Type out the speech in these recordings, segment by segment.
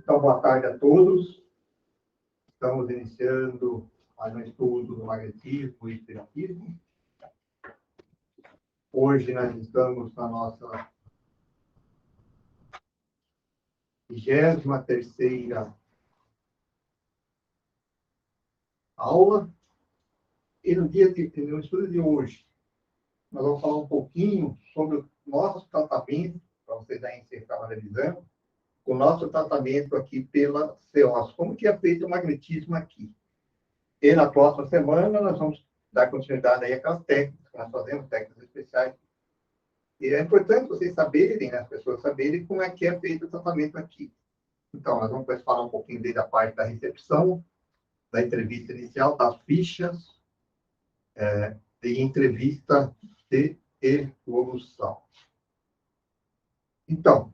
Então, boa tarde a todos. Estamos iniciando mais um estudo do magnetismo e espiritismo. Hoje nós estamos na nossa 23ª aula. E no estudo de hoje, nós vamos falar um pouquinho sobre o nosso tratamento, para vocês aí que estavam analisando, o nosso tratamento aqui pela CEOS, como que é feito o magnetismo aqui. E na próxima semana nós vamos dar continuidade aí àquelas técnicas que nós fazemos, técnicas especiais. E é importante vocês saberem, né, as pessoas saberem como é que é feito o tratamento aqui. Então, nós vamos falar um pouquinho desde a parte da recepção, da entrevista inicial, das fichas, de entrevista de evolução. Então,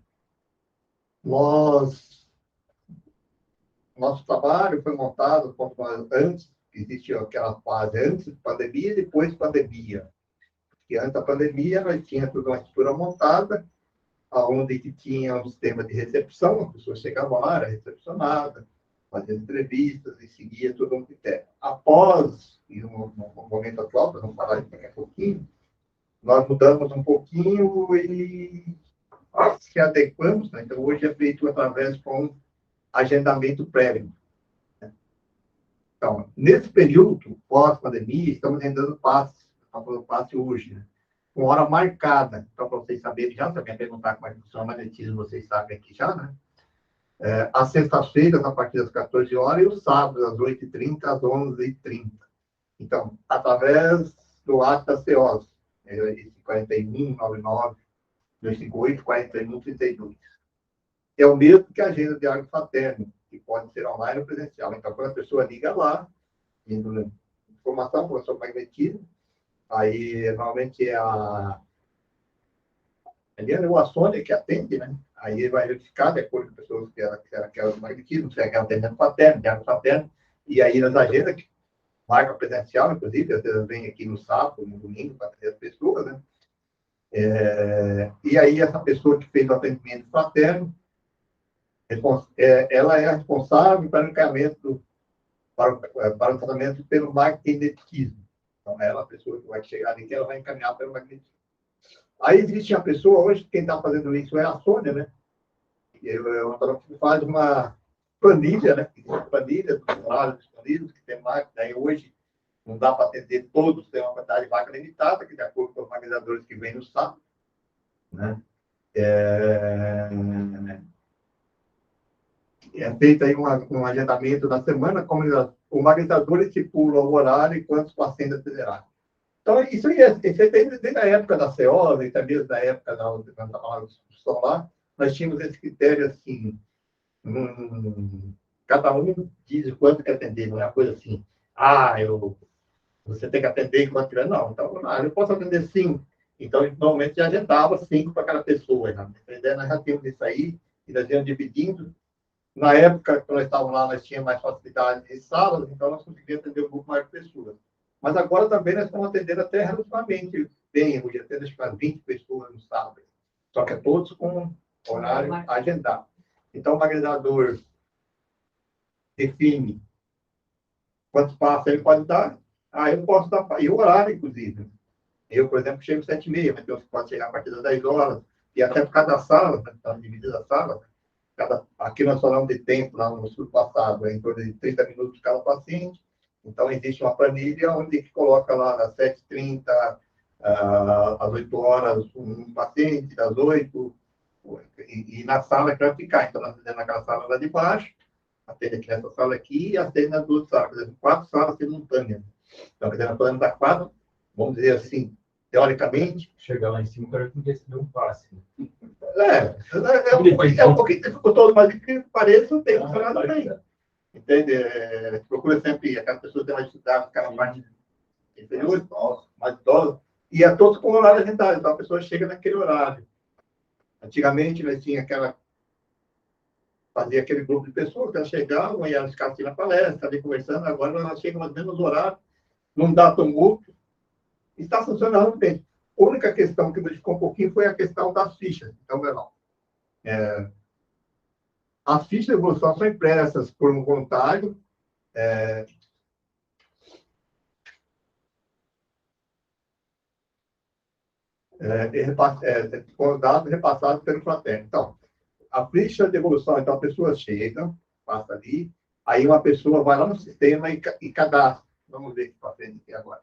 nosso trabalho foi montado antes, existiu aquela fase antes da pandemia e depois da pandemia. Porque antes da pandemia, nós tínhamos toda uma estrutura montada, onde que tinha um sistema de recepção, a pessoa chegava lá, era recepcionada, fazia entrevistas e seguia todo um critério. Após, no momento atual, vamos falar isso daqui a pouquinho, nós mudamos um pouquinho e se adequamos, né? Então, hoje é feito através de um agendamento prévio. Então, nesse período, pós-pandemia, estamos agendando passe, estamos falando passe hoje, né? Com hora marcada. Então, para vocês saberem já, se alguém perguntar como é que funciona o magnetismo, vocês sabem aqui já, né? Às sextas-feiras, a partir das 14 horas, e os sábados, às 8h30, às 11h30. Então, através do ato da CEOS, esse 4199-258-4132. É o mesmo que a agenda de água fraterno, que pode ser online ou presencial. Então, quando a pessoa liga lá, indo informação sobre o magnetismo, aí, normalmente, é a Sônia que atende, né? Aí ele vai verificar, de acordo com as pessoas que ela quer o magnetismo, se ela quer atendimento fraterno, de água fraterno, e aí nas agendas, que marca presencial, inclusive, às vezes vem aqui no sábado, no domingo, para atender as pessoas, né? E aí essa pessoa que fez o atendimento fraterno, ela é a responsável para o encaminhamento, para o tratamento pelo magnetismo. Então, ela é a pessoa que vai chegar ali, que ela vai encaminhar pelo magnetismo. Aí existe a pessoa, hoje, quem está fazendo isso é a Sônia, né? Que faz uma planilha, né? Planilha dos horários disponíveis, que tem mais, daí hoje não dá para atender todos, tem uma quantidade de vaga limitada, que de acordo com os organizadores que vêm no sábado, né? É feito aí um agendamento da semana, como o organizador estipula o horário e quantos pacientes atenderá. Então, isso aí desde a época da CEOS, e também da época da discussão lá, nós tínhamos esse critério assim, cada um diz quanto quer atender, não é uma coisa assim, você tem que atender enquanto tiver, não. Então, eu posso atender 5. Então, normalmente já agendava 5 para cada pessoa. Né? Nós já tínhamos isso aí, e nós íamos dividindo. Na época, quando nós estávamos lá, nós tínhamos mais facilidade de salas, então nós conseguíamos atender um pouco mais de pessoas. Mas agora também nós estamos atendendo até relativamente bem, hoje atendo acho que 20 pessoas no sábado. Só que todos com horário agendado. Então, o magnegador define quantos passos ele pode dar. Eu posso dar, e o horário, inclusive. Eu, por exemplo, chego às 7h30, mas você pode chegar a partir das 10 horas, e até por cada sala, está dividida a sala, aqui nós falamos de tempo, lá no estudo passado, em torno de 30 minutos cada paciente. Então, existe uma planilha onde coloca lá das 7h30 às 8 horas um paciente, das 8, e na sala que vai ficar. Então, nós atendemos naquela sala lá de baixo, atende aqui nessa sala aqui, e atende nas 2 salas, por exemplo, 4 salas simultâneas. Então, quer dizer, nós podemos dar 4, vamos dizer assim, teoricamente. Chegar lá em cima, o cara tem que receber um passe. É um pouquinho dificultoso, mas que pareça, tem funcionado bem. Entende? Procura sempre aquelas pessoas que têm mais dificuldade, ficar na parte inferior, mais idosas, e a todos com horário agendado. Então, a pessoa chega naquele horário. Antigamente, nós tinha fazia aquele grupo de pessoas que elas chegavam e elas ficavam assim na palestra, ali conversando. Agora, elas chegam mais ou menos no horário, não dá tumulto, e está funcionando bem. A única questão que modificou um pouquinho foi a questão das fichas. Então, As fichas de devolução são impressas por um voluntário, com dados repassados pelo fraterno. Então, a ficha de devolução, então, a pessoa chega, passa ali, aí uma pessoa vai lá no sistema e cadastra. Vamos ver o que está fazendo aqui agora.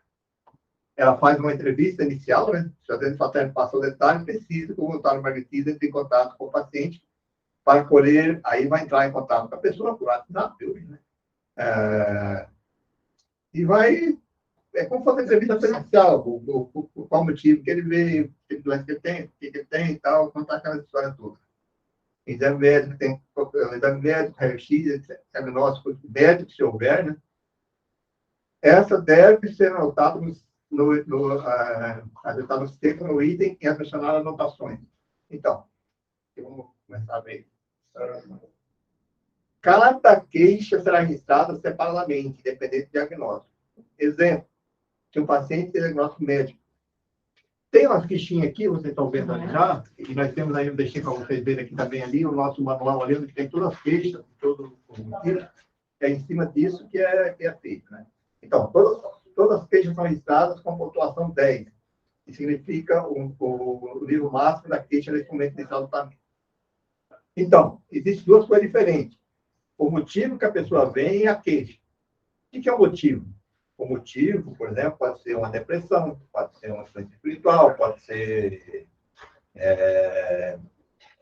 Ela faz uma entrevista inicial, né? Se o fraterno passou o detalhe, precisa que o voluntário Margarida entre em contato com o paciente para colher, aí vai entrar em contato com a pessoa por WhatsApp, né? E vai, é como fazer entrevista presencial, por qual motivo que ele veio, que doença que ele tem, o que ele tem e tal, contar aquela história toda. Exame médico, tem exame médico, raio-x, diagnóstico médico, se houver, né? Essa deve ser anotada no sistema, no item e adicionar anotações. Então, vamos começar a ver. Cada queixa será registrada separadamente, independente do diagnóstico. Exemplo, se um paciente tem diagnóstico médico, tem umas fichinhas aqui, vocês estão vendo ali já, e nós temos aí, eu deixei para vocês verem aqui também ali, o nosso manual ali, onde tem todas as queixas, todo o motivo, é em cima disso que é feito, né? Então, todas as queixas são registradas com pontuação 10, que significa o nível máximo da queixa nesse momento de tratamento. Então, existem duas coisas diferentes. O motivo que a pessoa vem e a queixa. O que é o motivo? O motivo, por exemplo, pode ser uma depressão, pode ser uma doença espiritual, pode ser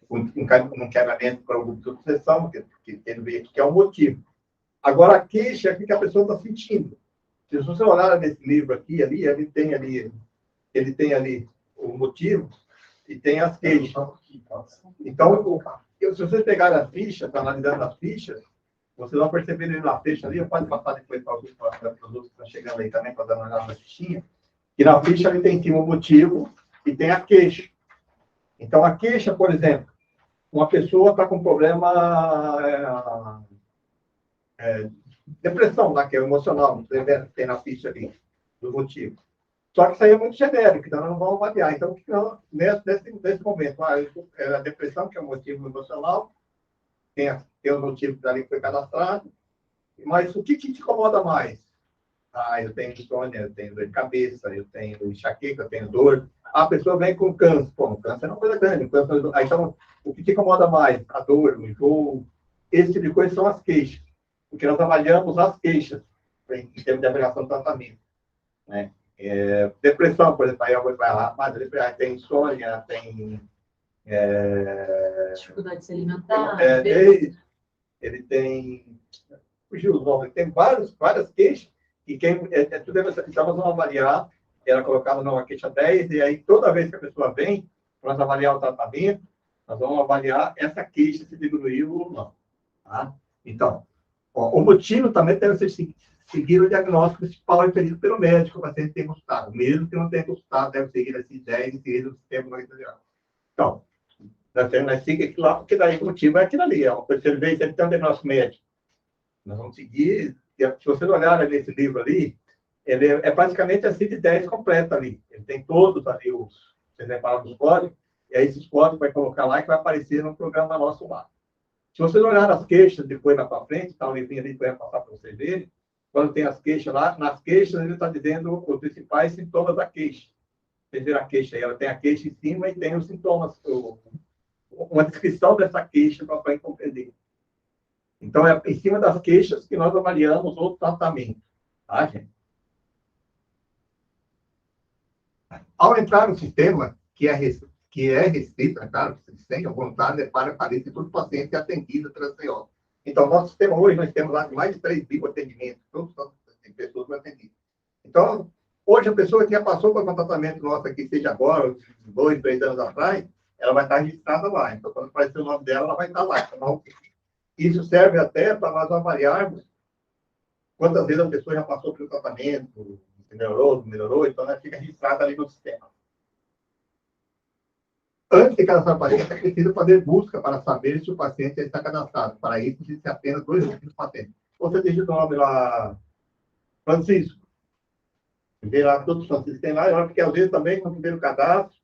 um quebramento para o grupo de obsessão, que ele vê que é o motivo. Agora, a queixa é o que a pessoa está sentindo. Se você olhar nesse livro aqui, ali, ele tem ali o motivo e tem as queixas. Então, se vocês pegarem a ficha, tá analisando as fichas, vocês vão perceber ali na ficha ali, pode passar depois para os outros que estão chegando aí também, para dar uma olhada na fichinha, que na ficha ali tem em cima o motivo e tem a queixa. Então, a queixa, por exemplo, uma pessoa está com problema depressão, né, que é emocional, tem na ficha ali, do motivo. Só que isso aí é muito genérico, então nós não vamos avaliar. Então, nesse momento, a depressão, que é um motivo emocional, tem o motivo ali que foi cadastrado, mas o que te incomoda mais? Eu tenho insônia, eu tenho dor de cabeça, eu tenho enxaqueca, eu tenho dor. A pessoa vem com câncer. Pô, o câncer é uma coisa grande. Então, o que te incomoda mais? A dor, o enjoo. Esse tipo de coisa são as queixas. Porque nós avaliamos as queixas em termos de avaliação do tratamento, né? Depressão, por exemplo, aí vai lá, mas tem insônia, tem... dificuldade de se alimentar. Ele tem... Fugiu os nomes, tem várias queixas, e tudo então nós vamos avaliar, ela colocada numa queixa 10, e aí toda vez que a pessoa vem, para nós avaliar o tratamento, nós vamos avaliar essa queixa se diminuiu ou não. Tá? Então, o motivo também deve ser seguir o diagnóstico principal referido pelo médico, o paciente tem consultado. Mesmo que não tenha consultado, deve seguir esses 10 e seguir o sistema monitorial. Então, nós seguimos aquilo lá, porque daí o motivo é aquilo ali. Se ele veio, se ele tem um diagnóstico médico, nós vamos seguir. Se vocês olharem nesse livro ali, ele é praticamente assim de 10 completo ali. Ele tem todos ali vocês repararam os códigos, e aí esses códigos vai colocar lá que vai aparecer no programa nosso lá. Se vocês olharem as queixas depois lá para frente, tá um livrinho ali que eu ia passar para vocês verem, quando tem as queixas lá, nas queixas ele está dizendo os principais sintomas da queixa. Vocês viram a queixa aí, ela tem a queixa em cima e tem os sintomas, uma descrição dessa queixa para compreender. Então, é em cima das queixas que nós avaliamos o tratamento. Tá, gente? Ao entrar no sistema, que é restrito, né, claro, vocês têm a vontade para aparecer todo paciente atendido pela CO. Então, nosso sistema hoje, nós temos lá mais de 3 mil atendimentos, todas as pessoas atendidas. Então, hoje, a pessoa que já passou por um tratamento nosso aqui, seja agora, 2, 3 anos atrás, ela vai estar registrada lá. Então, quando aparecer o nome dela, ela vai estar lá. Então, isso serve até para nós avaliarmos quantas vezes a pessoa já passou pelo tratamento, melhorou, então ela fica registrada ali no sistema. Antes de cadastrar o paciente, é preciso fazer busca para saber se o paciente já está cadastrado. Para isso, existem apenas 2 tipos de paciente. Você digita o nome lá, Francisco. Vê lá todos os Franciscos que tem lá, porque às vezes também, quando vê o cadastro,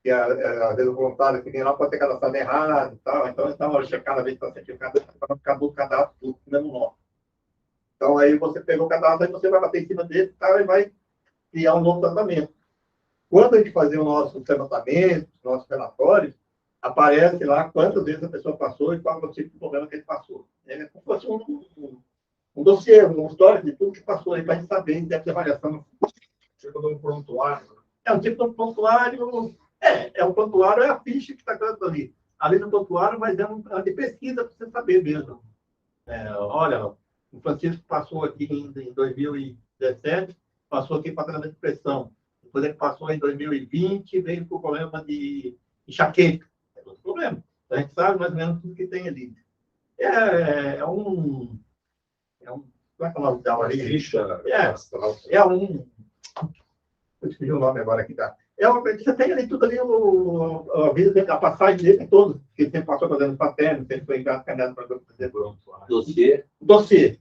que às vezes o voluntário que vem lá pode ter cadastrado errado e tal, então na hora de checar, na vez que está certificado, acabou o cadastro tudo com o mesmo nome. Então, aí você pegou o cadastro, aí você vai bater em cima dele e vai criar um novo tratamento. Quando a gente fazia o nosso levantamento, nossos relatórios, aparece lá quantas vezes a pessoa passou e qual é o tipo de problema que ele passou. É como se fosse um dossiê, um histórico de tudo que passou aí para a gente saber em termos de avaliação. Tipo de um prontuário. É um tipo de um prontuário, um prontuário, é a ficha que está dando ali. Ali no prontuário, mas é uma de pesquisa para você saber mesmo. Olha, o Francisco passou aqui em 2017, passou aqui para tratamento de pressão. Depois ele passou em 2020, veio com problema de enxaqueca. É outro problema. A gente sabe mais ou menos tudo que tem ali. Como é que é o nome dela ali? Ficha. Eu esqueci o nome agora aqui, tá? Você tem ali tudo ali, a vida dele, a passagem dele toda, que ele sempre passou fazendo paterno, sempre foi encaminhado para fazer Dossiê? Dossiê.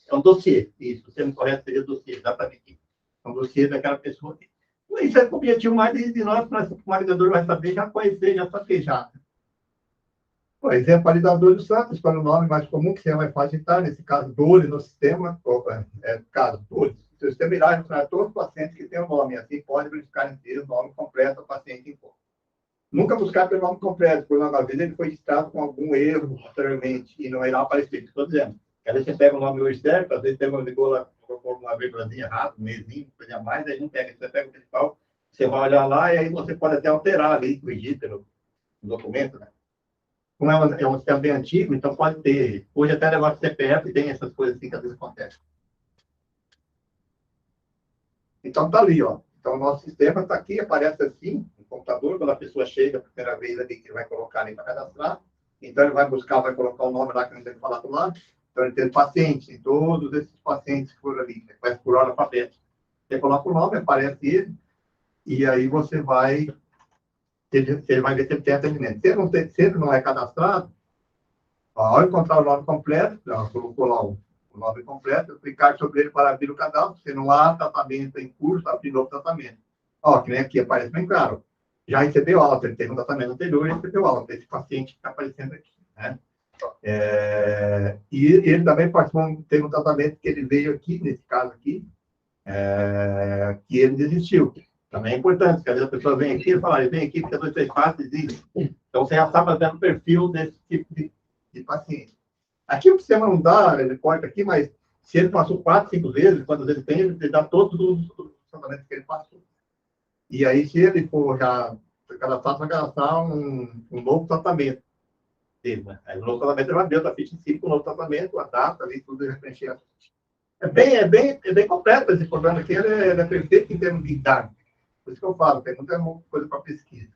É um dossiê. Isso, o termo correto seria dossiê, exatamente. É um dossiê daquela pessoa. Isso é o objetivo mais de nós, para o validador vai saber, já conhecer, já saber já. Por exemplo, validador do Santos, para o nome mais comum que você vai facilitar, nesse caso, dores no sistema, caso, dores. O sistema irá registrar todos os pacientes que têm o nome, assim pode verificar inteiro o nome completo do paciente em corpo. Nunca buscar pelo nome completo, porque uma vez ele foi registrado com algum erro anteriormente e não irá aparecer. Estou dizendo, às vezes você pega o nome hoje certo, às vezes tem uma vírgulazinha errada, um mesinho, coisa mais, aí não pega. Você pega o principal, você vai olhar lá e aí você pode até alterar ali, corrigir pelo documento, né? Como é um sistema bem antigo, então pode ter. Hoje até negócio de CPF tem essas coisas assim que às vezes acontecem. Então está ali, ó. Então o nosso sistema está aqui, aparece assim, no computador, quando a pessoa chega a primeira vez ali, que ele vai colocar ali para cadastrar. Então ele vai buscar, vai colocar o nome lá que a gente tem falado lá. Então ele tem pacientes, e todos esses pacientes que foram ali, vai por ordem alfabética. Você coloca o nome, aparece ele, e aí você vai. Ele vai ver se ele tem atendimento. Se ele não é cadastrado, ao encontrar o nome completo, colocou lá o nome completo, clicar sobre ele para abrir o cadastro. Se não há tratamento em curso, abrir novo tratamento. Ó, que nem aqui aparece bem claro. Já recebeu alta, ele teve um tratamento anterior e recebeu alta. Esse paciente que está aparecendo aqui. Né? E ele também teve um tratamento que ele veio aqui, nesse caso aqui, que ele desistiu. Também é importante, porque às vezes a pessoa vem aqui e fala, vem aqui, porque 2, 3, 4, desiste. Então você já está fazendo o perfil desse tipo de paciente. Aqui o sistema não dá, ele corta aqui, mas se ele passou 4, 5 vezes, quantas vezes tem, ele dá todos os tratamentos que ele passou. E aí, se ele for já cadastrado, vai cadastrar um novo tratamento dele, né? Aí o novo tratamento ele vai ver a ficha em si, com o novo tratamento, a data ali, tudo ele preencher. É bem completo esse programa aqui, ele é perfeito em termos de dados. Por isso que eu falo, tem muita coisa para pesquisa.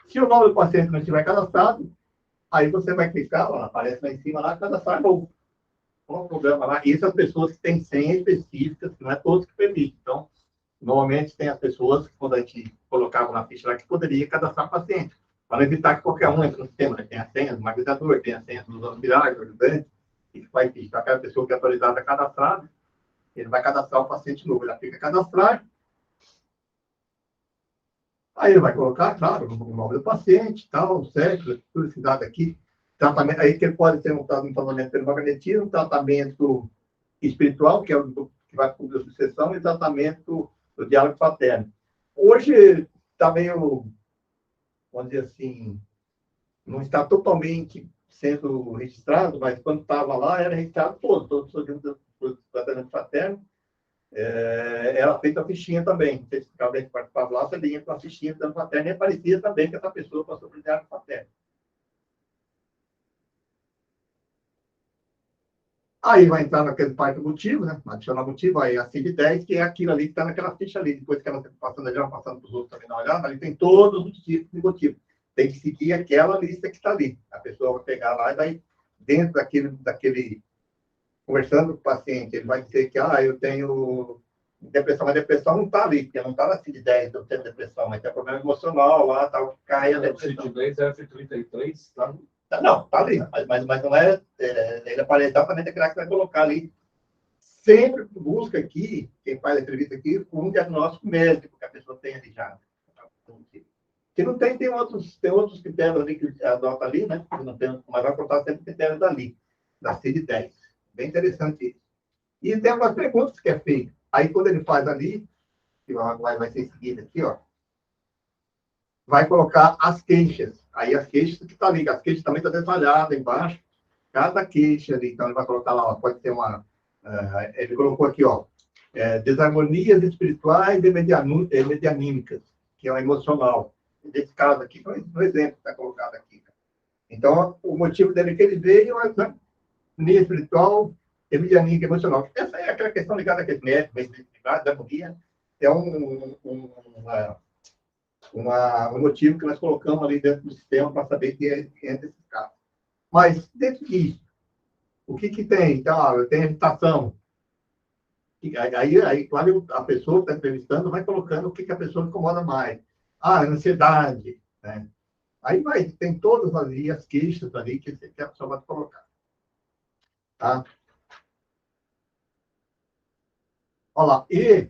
Se o nome do paciente não estiver cadastrado, aí você vai clicar, ó, aparece lá em cima, lá, cadastrar novo. Qual o programa lá? Isso as pessoas que têm senhas específicas, que não é todos que permitem. Então, normalmente tem as pessoas que, quando a gente colocava na ficha lá, que poderia cadastrar paciente, para evitar que qualquer um entre no sistema, né? Tem a senha do magnegador, tem a senha dos auxiliares, do ajudante, e vai ficar aquela pessoa que é autorizada a cadastrar, ele vai cadastrar o paciente novo. Ele aplica cadastrar, aí ele vai colocar, claro, o nome do paciente, tal, sexo, tudo esse dado aqui. Tratamento, aí que ele pode ser um tratamento pelo magnetismo, tratamento espiritual, que é o que vai cobrir a sucessão, e tratamento do diálogo fraterno. Hoje está meio, vamos dizer assim, não está totalmente sendo registrado, mas quando estava lá, era registrado todos os tratamentos fraternos. Era feita a fichinha também. Não sei se alguém participava lá, você vinha com a fichinha dando fraterno e aparecia também que essa pessoa passou por diálogo fraterno. Aí vai entrar naquele parte do motivo, né? Adicionar motivo, aí a CID-10, que é aquilo ali que está naquela ficha ali. Depois que ela está passando ali, ela passando para os outros também na olhada, ali tem todos os tipos de motivo. Tem que seguir aquela lista que está ali. A pessoa vai pegar lá e vai, dentro daquele conversando com o paciente, ele vai dizer que, eu tenho depressão, mas a depressão não está ali, porque não está na CID-10, eu tenho depressão, mas tem problema emocional lá, tal, que cai a depressão. CID-10, F33, tá? Não, tá ali, mas não ele aparece exatamente aquela que vai colocar ali. Sempre busca aqui, quem faz a entrevista aqui, com um diagnóstico médico que a pessoa tem ali já. Se não tem, tem outros critérios ali que adota ali, né? Que não tem, mas vai contar sempre critérios dali, da CID-10. Bem interessante isso. E tem umas perguntas que é feito. Aí, quando ele faz ali, que vai ser seguido aqui, ó, vai colocar as queixas. Aí, as queixas que está ali, as queixas também estão detalhadas embaixo, cada queixa ali. Então, ele vai colocar lá, ó, pode ter uma... ele colocou aqui, ó, desarmonias espirituais e medianímicas, que é o emocional. Nesse caso aqui, no exemplo que está colocado aqui. Então, o motivo dele que ele veio é a harmonia espiritual e medianímica emocional. Essa é aquela questão ligada a aquele médico, a harmonia, é um motivo que nós colocamos ali dentro do sistema para saber que é entre esses casos. Mas, dentro disso, o que tem? Então, tem agitação. Aí, claro, a pessoa que está entrevistando vai colocando o que a pessoa incomoda mais. Ansiedade, né? Aí tem todas ali as queixas ali que a pessoa vai colocar. Tá? Olha lá, e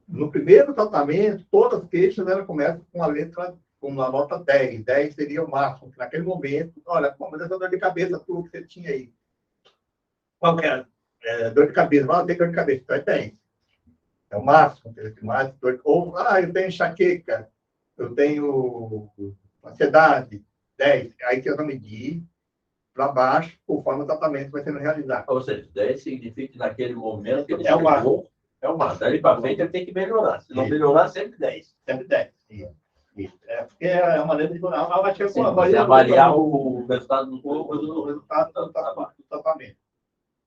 no primeiro tratamento, todas as queixas ela começam com a letra, com uma nota 10. 10 seria o máximo, que naquele momento, olha, mas essa dor de cabeça tua que você tinha aí. Qual que é? Dor de cabeça, tem dor de cabeça, então é 10. É o máximo, mais dor. Ou, eu tenho enxaqueca, eu tenho ansiedade, 10. Aí que eu vou medir para baixo, conforme o tratamento vai sendo realizado. Ou seja, 10 significa que naquele momento que ele É o máximo. É o máximo. Daí para frente ele tem que melhorar. Se não melhorar, sempre 10. Sempre 10. Isso. Porque é uma maneira de você avaliar o resultado do resultado do tratamento.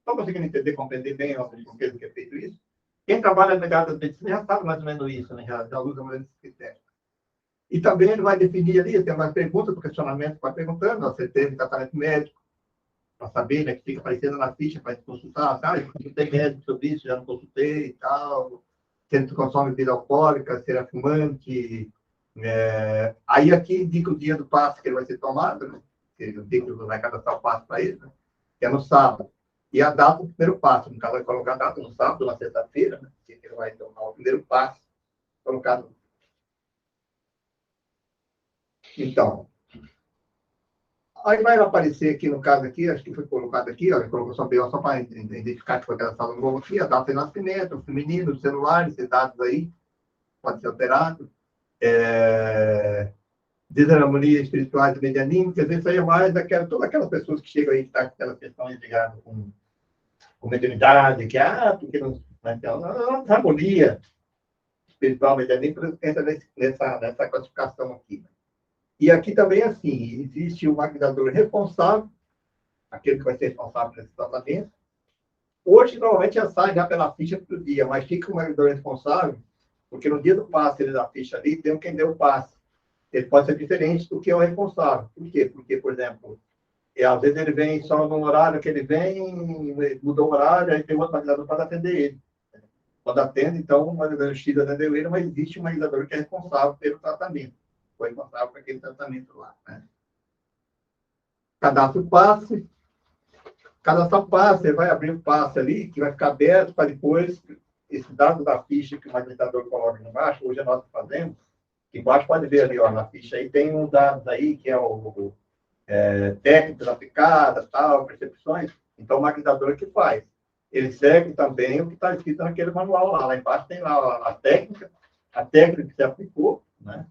Estão conseguindo entender, compreender bem o porquê que é feito isso? Quem trabalha no mercado da medicina já sabe mais ou menos isso, né? Já usa mais ou menos esse critério. E também ele vai definir ali, tem mais perguntas do questionamento, vai perguntando, você teve tratamento médico, para saber, né, que fica aparecendo na ficha para consultar, sabe? Eu consultei médico sobre isso, já não consultei e tal. Se ele consome bebida alcoólica, se ele é fumante. Aí aqui indica o dia do passe que ele vai ser tomado, né? O dia que vai cadastrar o passe para ele, né? Que é no sábado. E a data do primeiro passo, no caso, vai colocar a data no sábado, na sexta-feira, né? Que ele vai tomar o primeiro passo, colocado. Então, aí vai aparecer aqui, no caso aqui, acho que foi colocado aqui, ó, ele colocou só para identificar que foi aquela sala novo aqui, a data de nascimento, o feminino, o celular, esses dados aí, pode ser alterado. Desarmonia espirituais e medianímicas, isso aí é mais todas aquelas pessoas que chegam aí, que estão com aquelas questões ligadas com mediunidade, porque não, então, a harmonia espiritual medianímica entra nessa classificação aqui. E aqui também, assim, existe o magnetizador responsável, aquele que vai ser responsável por esse tratamento. Hoje, normalmente, já sai já pela ficha do dia, mas fica o magnetizador responsável, porque no dia do passe ele da ficha ali, tem quem deu o passe. Ele pode ser diferente do que é o responsável. Por quê? Porque, por exemplo, às vezes ele vem só no horário que ele vem, mudou o horário, aí tem outro magnetizador para atender ele. Quando atende, então, o magnetizador X atendeu ele, mas existe um magnetizador que é responsável pelo tratamento. Foi responsável por aquele tratamento lá. Né? Cadastra o passe. Cadastrar o passe, ele vai abrir o passe ali, que vai ficar aberto para depois, esse dado da ficha que o magnetizador coloca embaixo, hoje nós fazemos, embaixo pode ver ali, ó, na ficha aí tem um dado aí, que é o técnicas aplicadas, tal, percepções. Então, o magnetizador que faz. Ele segue também o que está escrito naquele manual lá. Lá embaixo tem lá a técnica que você aplicou, né?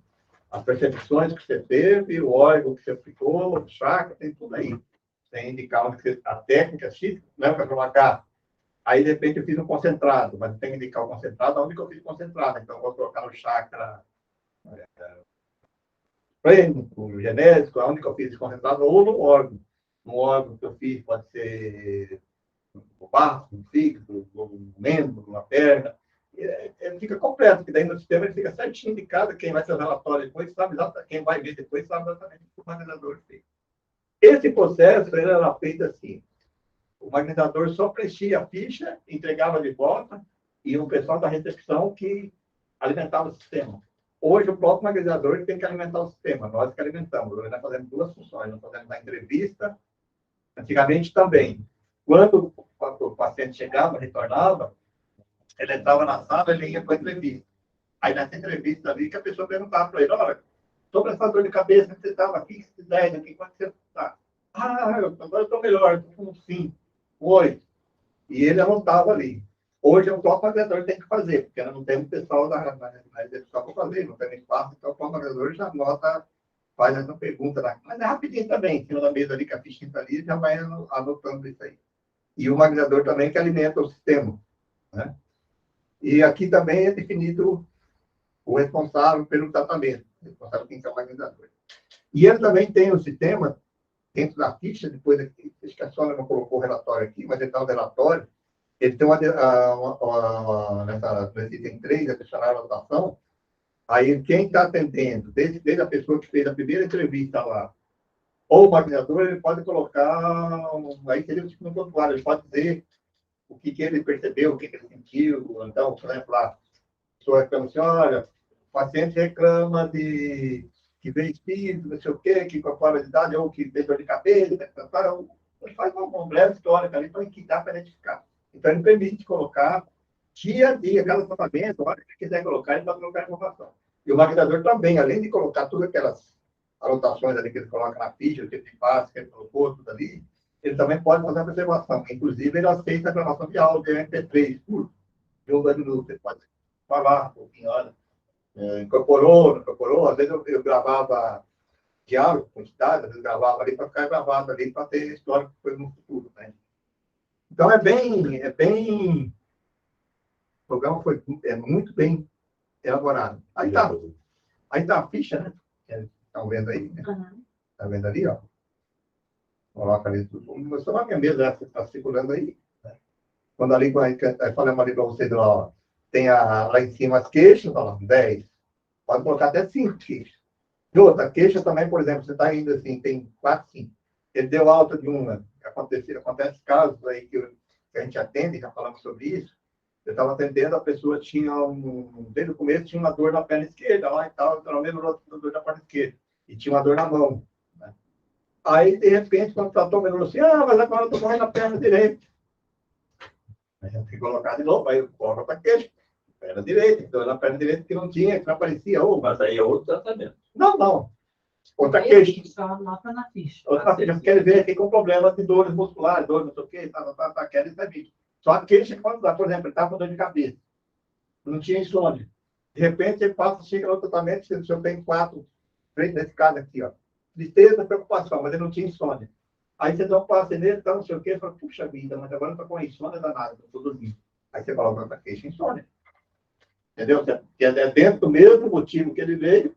As percepções que você teve, o órgão que você aplicou, o chakra, tem tudo aí. Tem indicar onde a técnica X, lembra para colocar. Aí, de repente, eu fiz um concentrado, mas tem que indicar o concentrado, onde que eu fiz concentrado. Então, eu vou colocar no chakra plênico, genético, onde que eu fiz concentrado, ou no órgão. No órgão que eu fiz pode ser no baço, no fígado, no membro, na perna. Ele fica completo, porque daí no sistema ele fica certinho indicado, quem vai ser o relatório depois sabe exatamente, quem vai ver depois sabe exatamente o que o magnetizador fez. Esse processo ele era feito assim. O magnetizador só preenchia a ficha, entregava de volta, e o pessoal da recepção que alimentava o sistema. Hoje, o próprio magnetizador tem que alimentar o sistema, nós que alimentamos. Nós fazemos duas funções, nós fazemos a entrevista, antigamente também. Quando o paciente chegava, retornava, ele entrava na sala, ele ia para a entrevista. Aí nessa entrevista ali que a pessoa perguntava para ele, olha, sobre essa dor de cabeça que você estava aqui, que ideia, aqui, como é que você está? Ah, agora eu estou melhor, estou com 5, 8. E ele anotava ali. Hoje é o próprio agregador que tem que fazer, porque não tem um pessoal na execução para fazer, não tem espaço, então o próprio agregador já anota, faz essa pergunta lá. Mas é rapidinho também, em cima da mesa ali, que a fichinha está ali, já vai anotando isso aí. E o agregador também que alimenta o sistema, né? E aqui também é definido o responsável pelo tratamento, o responsável quem é o agregador. E ele também tem o sistema, dentro da ficha, depois aqui, acho que a Sônia não colocou o relatório aqui, mas ele está no relatório, ele tem nesse item 3, adicionar a anotação, aí quem está atendendo, desde a pessoa que fez a primeira entrevista lá, ou o maquiador, ele pode colocar, aí seria o tipo no pontuário, ele pode dizer o que ele percebeu, o que ele sentiu, então, por exemplo, lá, a pessoa reclama assim, olha, o paciente reclama de que vê espírito, não sei o quê, que com a qualidade, ou que tem dor de cabeça, ele faz uma breve história ali para que dá para identificar. Então, ele permite colocar dia a dia, cada tratamento, a hora que ele quiser colocar, ele pode colocar a informação. E o maquinador também, além de colocar todas aquelas anotações ali que ele coloca na ficha, o que ele faz, que ele colocou, tudo ali, ele também pode fazer a preservação. Inclusive, ele aceita a gravação de áudio MP3, curto, de 2 minutos. Ele pode falar um pouquinho, olha, incorporou, não incorporou. Às vezes eu gravava diálogo, quantidade, às vezes gravava ali para ficar gravado ali, para ter história que foi no futuro, né? Então, o programa foi muito bem elaborado. Aí tá a ficha, né? Estão vendo aí, né? Tá vendo ali, ó? Coloca ali tudo. Só na minha mesa, essa que está circulando aí. Né? Quando ali, falamos ali para vocês, ó, tem lá em cima as queixas, ó, 10. Pode colocar até 5 queixas. E outra, queixa também, por exemplo, você está indo assim, tem 4, 5. Ele deu alta de uma. Acontece casos aí que a gente atende, já falamos sobre isso. Eu estava atendendo, a pessoa tinha desde o começo tinha uma dor na perna esquerda lá e tal, pelo menos uma dor na perna esquerda. E tinha uma dor na mão. Né? Aí, de repente, quando tratou, ele falou assim, mas agora eu estou morrendo na perna direita. Aí eu tenho que colocar de novo, aí eu coloco para queixa. Perna direita, então na perna direita que não tinha, que não aparecia. Mas aí é outro tratamento. Não. Outra queixa. Só anota na ficha. Outra queixa, quer ver aqui com problemas de dores musculares, dores, não sei o quê, quer isso é vídeo. Só a queixa quando dá, por exemplo, ele estava com dor de cabeça. Não tinha insônia. De repente, ele passa, chega no tratamento, se o senhor tem 4, 3 nesse caso aqui, ó. Tristeza, preocupação, mas ele não tinha insônia. Aí você dá um passe nele, não sei o quê, fala, puxa vida, mas agora não estou com insônia danada, não estou dormindo. Aí você coloca outra queixa, insônia. Entendeu? Que é dentro do mesmo motivo que ele veio,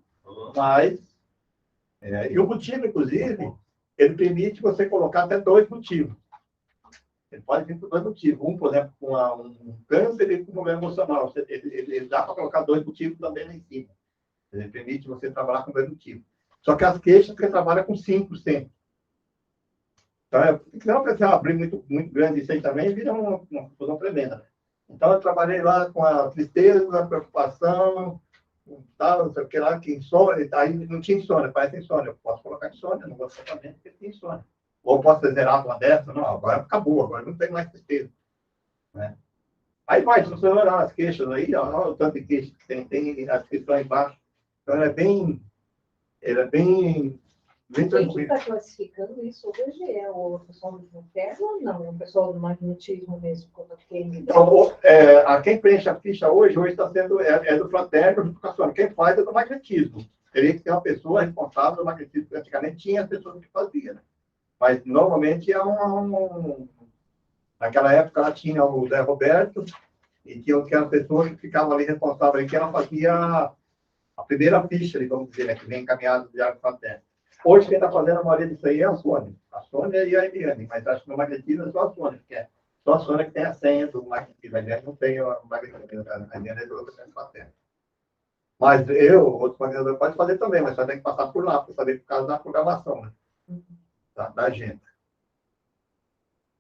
mas... e o motivo, inclusive, ele permite você colocar até 2 motivos. Ele pode vir por 2 motivos. Um, por exemplo, com um câncer e com um problema emocional. Ele dá para colocar 2 motivos também lá em cima. Ele permite você trabalhar com 2 motivos. Só que as queixas você trabalha com 5%. Então, se não precisar abrir muito grande isso aí também, vira uma confusão tremenda. Né? Então, eu trabalhei lá com a tristeza, a preocupação, tal, não sei o que lá, que insônia, aí não tinha insônia, parece insônia. Eu posso colocar insônia, não vou tratamento porque tem insônia. Ou posso zerar uma dessa, não, agora acabou, agora não tem mais tristeza. Né? Aí vai funcionando as queixas aí, ó, o tanto de queixas que tem a descrição aí embaixo. Então, ele é bem Quem tranquilo. está classificando isso hoje é o pessoal do interno ou não? O pessoal do magnetismo mesmo, como quem Então, quem preenche a ficha hoje está sendo do fraterno do educação. Quem faz é do magnetismo. Teria que ter uma pessoa responsável do magnetismo. Antigamente tinha as pessoas que faziam, né? Mas normalmente naquela época ela tinha o Zé Roberto e tinha aquela pessoa que ficava ali responsável, que ela fazia a primeira ficha, vamos dizer, né, que vem encaminhado de água fraterno. Hoje, quem está fazendo a maioria disso aí é a Sônia. A Sônia e a Eliane, mas acho que no magnetismo é só a Sônia, que é só a Sônia que tem a senha do magnetismo. A Eliane não tem o magnetismo, a Eliane é do outro fraterno. Mas outro magnetizador pode fazer também, mas só tem que passar por lá, para saber por causa da programação, né? Da agenda.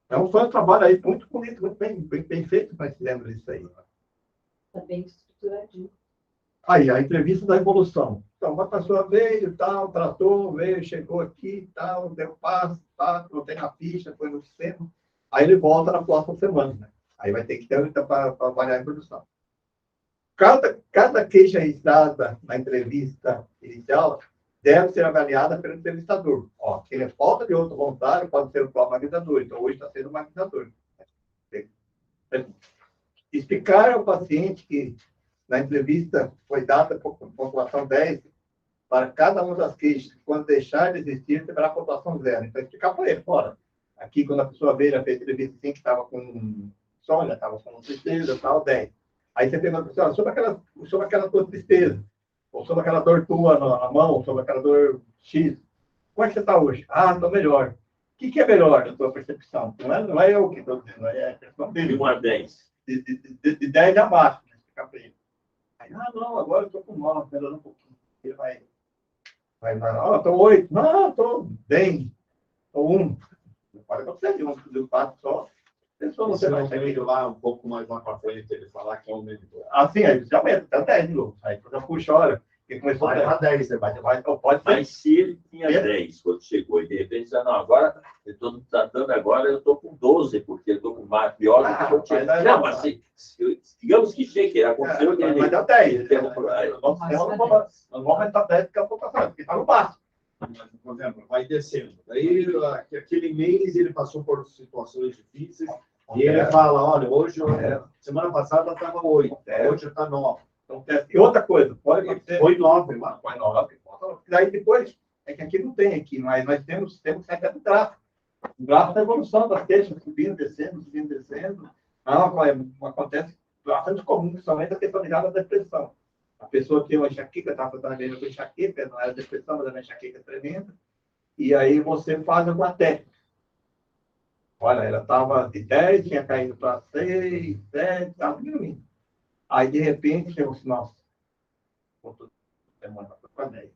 Então, foi um trabalho aí muito bonito, muito bem feito, mas se lembra disso aí. Está bem estruturadinho. Aí, a entrevista da evolução. Então, uma pessoa veio, tal, tratou, veio, chegou aqui, tal, deu passo, tal, botei na ficha, foi no sistema. Aí ele volta na próxima semana, né? Aí vai ter que ter para avaliar a produção. Cada queixa registrada na entrevista inicial deve ser avaliada pelo entrevistador. Ó, se ele é falta de outro voluntário, pode ser o próprio magnetizador. Então, hoje está sendo o magnetizador. Explicar ao paciente que na entrevista foi dada pontuação 10 para cada uma das queixas. Quando deixar de existir, terá pontuação 0. Então, explicar para ele, fora. Aqui, quando a pessoa veio, já fez entrevista assim, que estava com insônia, estava com tristeza, tal, 10. Aí você pergunta para a pessoa, sobre aquela tua tristeza, ou sobre aquela dor tua na mão, ou sobre aquela dor X. Como é que você está hoje? Ah, estou melhor. O que é melhor na tua percepção? Não é eu que estou dizendo, é a questão dele. De 1 a 10. De 10 abaixo, né? Explicar para ele. Aí, não, agora eu estou com 9, melhorando um pouquinho. Ele vai estou 8. Não, estou bem. Estou 1. Pode acontecer de 1, de 4 só. Pessoa Você não tem lá um pouco mais lá para frente, ele falar que é um medidor. Assim, aí já aumenta, até 10 de novo. Aí você puxa, olha, que começou Vai a para 10, você vai. então pode ser. Mas se ele tinha 10 quando chegou, e de repente disse, não, agora eu estou tratando agora, eu estou com 12, porque eu estou com mais pior do que eu tinha. Não, mas digamos que chegue, aconteceu que ele... Mas dá 10. ele teve um problema. Nós vamos aumentar 10 porque a pontuação, porque está no máximo. Por exemplo, vai descendo. Daí, aquele mês, ele passou por situações difíceis. E ele fala, olha, hoje, semana passada estava 8, hoje está 9. Então, e outra coisa, pode acontecer. Foi 9 lá. Foi 9. Daí depois, é que aqui não tem aqui, mas nós temos certo gráfico. O gráfico da evolução das queixas, subindo, descendo. Acontece bastante comum, principalmente a questão ligada à depressão. A pessoa tem uma enxaqueca, está tratando com enxaqueca, não era depressão, mas era uma enxaqueca tremenda. E aí você faz uma técnica. Olha, ela estava de 10, tinha caído para 6, 7, estava diminuindo. Aí, de repente, chegou assim, nossa, semana para 10.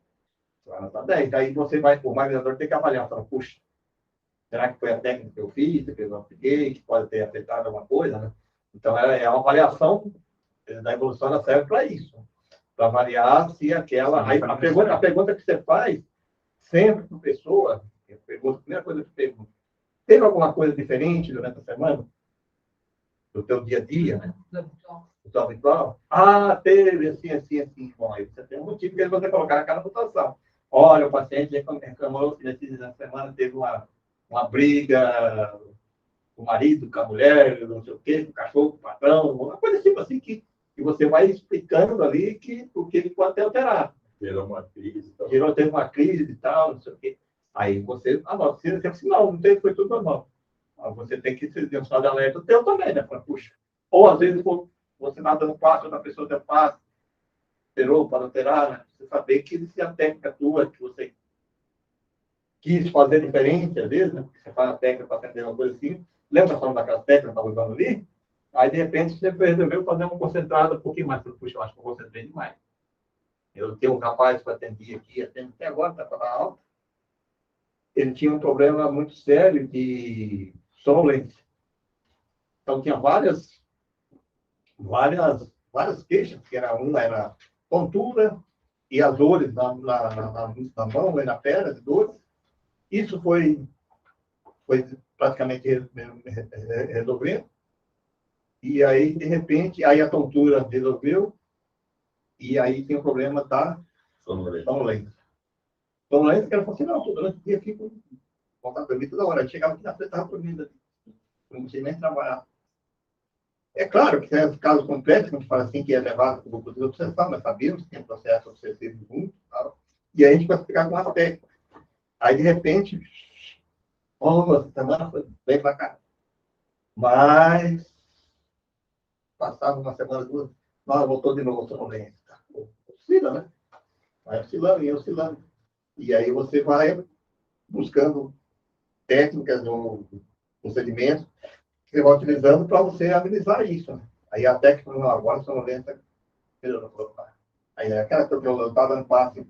Agora está 10. Aí você vai, o magnetizador tem que avaliar, fala, puxa, será que foi a técnica que eu fiz, que eu não apliquei, que pode ter afetado alguma coisa, né? Então, é uma avaliação da evolução, ela serve para isso. Para avaliar se aquela... Aí, a pergunta que você faz, sempre para a pessoa, a primeira coisa que eu pergunto, teve alguma coisa diferente durante a semana? Do teu dia a dia, né? Do teu habitual? Ah, teve, assim. Bom, aí você tem um motivo que eles vão colocar naquela situação. Olha, o paciente reclamou que nessa semana teve uma briga com o marido, com a mulher, não sei o quê, com o cachorro, com o patrão, uma coisa tipo assim que você vai explicando ali o que ele pode ter alterado. Gerou uma crise. Teve uma crise e tal, não sei o quê. Aí você anota, você diz assim, não teve, foi tudo normal. Você tem que ter um sinal de alerta teu também, né? Puxa. Ou às vezes você está dando passo, outra pessoa deu passo, esperou para alterar, né? Você saber que se a técnica tua, que você quis fazer diferente, às vezes, né? Você faz a técnica para atender uma coisa assim, lembra só daquelas técnicas que eu estava usando ali? Aí, de repente, você resolveu fazer uma concentrada um pouquinho mais. Puxa, eu acho que eu concentrei demais. Eu tenho um rapaz que atende até agora, está para dar alta. Ele tinha um problema muito sério de sonolência. Então, tinha várias queixas, que era tontura e as dores na mão e na perna, de dores. Isso foi praticamente resolvido. E aí, de repente, aí a tontura resolveu, e aí tem o problema da sonolência. Sonolência, que ela falou assim, não, estou durante o dia aqui com vontade de dormir toda hora. Eu chegava aqui na frente, estava dormindo. Não tinha nem trabalhar. É claro que tem casos complexos, que a gente fala assim, que é levado para o grupo de obsessão, nós sabemos que tem processo obsessivo junto, e aí a gente vai ficar com uma técnica. Aí, de repente, uma semana foi bem para cá. Mas, passava uma semana, duas, nós voltou de novo a sonolência. Oscila, né? Vai oscilando. E aí você vai buscando técnicas ou procedimentos que você vai utilizando para você amenizar isso. Né? Aí a técnica, não, agora a sonolência melhorou. Aí aquela que eu estava dando passe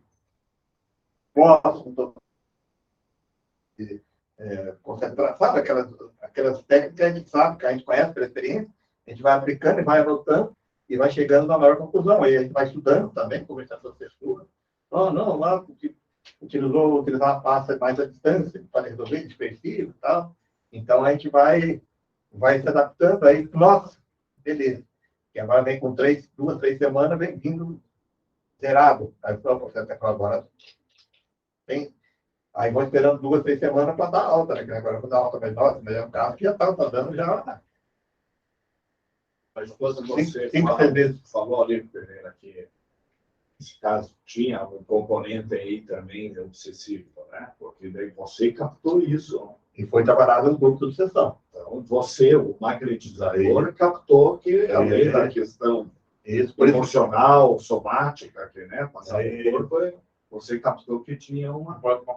próximo, concentrar, sabe? Aquelas técnicas que a gente sabe, que a gente conhece pela experiência, a gente vai aplicando e vai anotando e vai chegando na maior conclusão. Aí a gente vai estudando também, conversando com as pessoas. Não, lá utilizar a pasta mais à distância para resolver dispersivo e tal. Então a gente vai se adaptando aí. Nossa, beleza. que agora vem com 2, 3 semanas, vem vindo zerado. Aí você até fala agora, tem. Aí vão esperando 2, 3 semanas para dar alta, né? Agora vou dar alta menor, mas é um carro que já está dando já. Mas quando você 5, 6 meses. falou ali, Pereira, que esse caso tinha um componente aí também obsessivo, né? Porque daí você captou isso. E foi trabalhado no grupo de obsessão. Então, você, o magnetizador, captou que além da questão emocional, somática, que, né, passava o corpo, você captou que tinha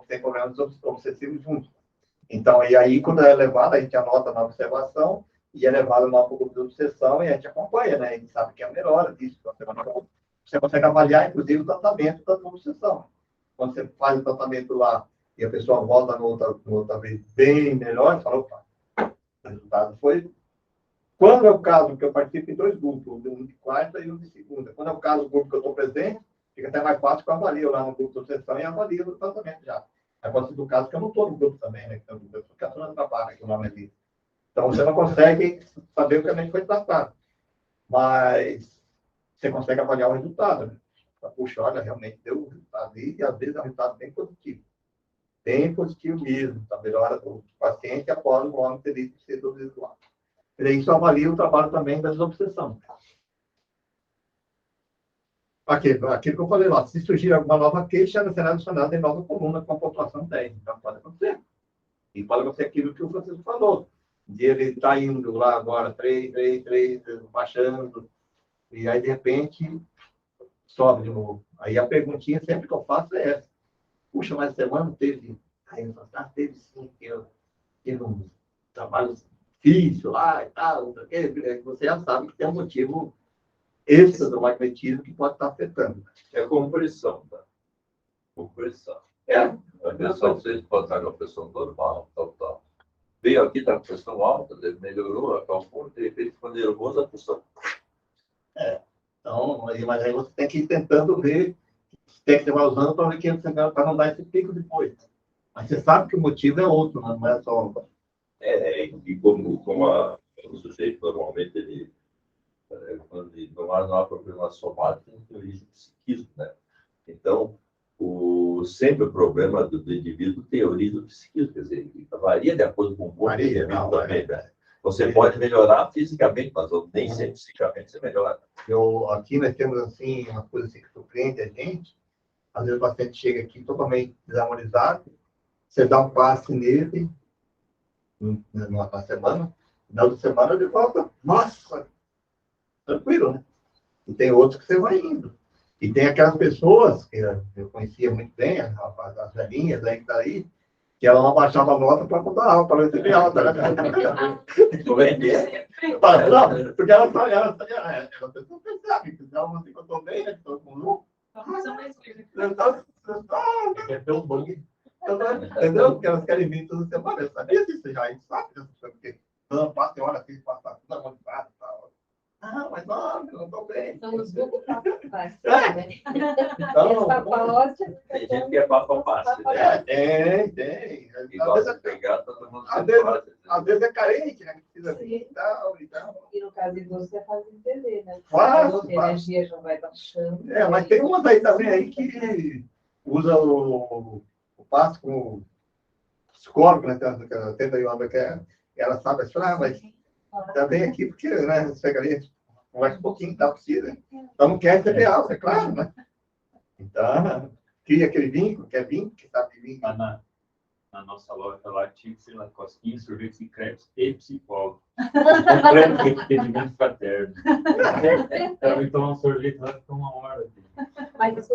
tem problemas obsessivos juntos. Então, e aí, quando é levado, a gente anota na observação, e é levado no grupo de obsessão, e a gente acompanha, né? A gente sabe que é a melhora disso. Você consegue avaliar, inclusive, o tratamento da obsessão. Quando você faz o tratamento lá, e a pessoa volta no outra vez bem melhor, fala, opa, o resultado foi. Quando é o caso que eu participo em 2 grupos, um de quarta e um de segunda. Quando é o caso do grupo que eu estou presente, fica até mais fácil que eu avalio lá no grupo de obsessão e avalio o tratamento já. Aí pode ser do caso que eu não estou no grupo também, né? Que eu estou caçando trabalho, que o nome é ali. Então, você não consegue saber o que a gente foi tratado. Mas você consegue avaliar o resultado, né? Puxa, olha, realmente deu um resultado. E às vezes é um resultado bem positivo. Bem positivo mesmo. A melhora do paciente após o homem ter sido visual. E isso avalia o trabalho também das obsessões. Aquilo que eu falei lá, se surgir alguma nova queixa, ela será adicionada em nova coluna com a pontuação 10. Então, pode acontecer. E pode acontecer aquilo que o Francisco falou. De ele está indo lá agora, 3, baixando, e aí, de repente, sobe de novo. Aí a perguntinha sempre que eu faço é essa. Puxa, mas semana teve... Aí eu falo, teve sim, teve um trabalho difícil lá e tal, você já sabe que tem um motivo extra do magnetismo que pode estar afetando. É compressão, tá? Compressão. A pessoa, vocês podem estar com a pressão normal, tal. Veio aqui, está com pressão alta, melhorou, acalmou, de repente ficou nervoso, a pressão. Então, mas aí você tem que ir tentando ver, tem que você vai usando para ver que você para não dar esse pico depois. Mas você sabe que o motivo é outro, não é só... E como o sujeito normalmente, ele, quando ele não há problema somático, tem origem psiquismo, né? Então, sempre o problema do indivíduo tem origem do psiquismo, quer dizer, varia de acordo com o corpo do indivíduo também, né? Você pode melhorar fisicamente, mas nem sempre psicamente você melhora. Aqui nós temos, assim, uma coisa assim que surpreende a gente. Às vezes o paciente chega aqui totalmente desarmonizado, você dá um passe nele, na semana, na outra semana ele volta, nossa, tranquilo, né? E tem outros que você vai indo. E tem aquelas pessoas, que eu conhecia muito bem, as velhinhas aí que tá aí, que ela não abaixava a nota para botar alta, para receber alta, né? Como é que é? Não, porque ela pessoa percebe que se ela não se contou bem, né? Todo mundo. É tão bom. Entendeu? Porque elas querem vir toda semana. Eu sabia disso já, a gente sabe disso, porque não passa hora assim, passa tudo amontoado e tal. Ah, mas não estou bem. Então, os grupos faz, né? Então, tem gente que é papo fácil, né? Tem. E gosta de pegar todo mundo. Às vezes é carente, né? Que precisa vir e tal. E no caso de você faz entender, né? Fácil, A energia já vai baixando. Mas tem umas aí também aí que usa o passo com psicólogo, né? Tenta ir lá, que ela sabe, mas também aqui, porque, né? Você pega ali, conversa um pouquinho, tá, precisa. Então não quer receber alta, é claro, né? Então, cria aquele vínculo, que é vínculo, que sabe vínculo. Na nossa loja lá, tinha que ser na cosquinha, sorvete de crepes e psicólogo. Completo entendimento fraterno. Então, tomar um sorvete lá fica 1 hora. Mas as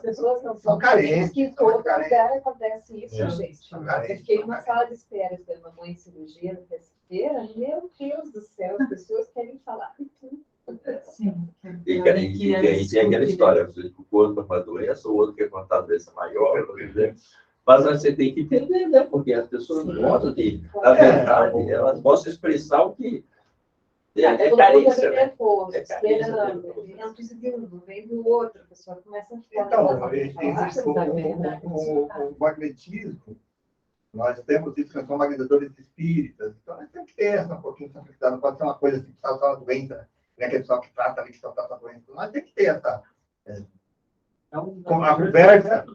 pessoas não são carentes. Que em todo lugar acontece isso, gente. Carentes. Eu fiquei numa sala de espera esperando uma mãe em cirurgia na terça-feira. Meu Deus do céu, as pessoas querem falar. Sim. E tem aquela história, o corpo é uma doença, o outro quer contar a doença maior, por exemplo. Mas você tem que entender, né? Porque as pessoas gostam de, na verdade, elas gostam de expressar o que é carência, né? Não precisa de um, vem do outro, a pessoa começa a Então, o magnetismo, nós temos isso, nós somos magnetizadores espíritas, então nós temos que ter essa um pouquinho de sensibilidade, não pode ser uma coisa assim, que está uma doença. Não é aquele pessoal que trata ali, que só trata a doença, mas tem que ter essa... Então, Com a conversa,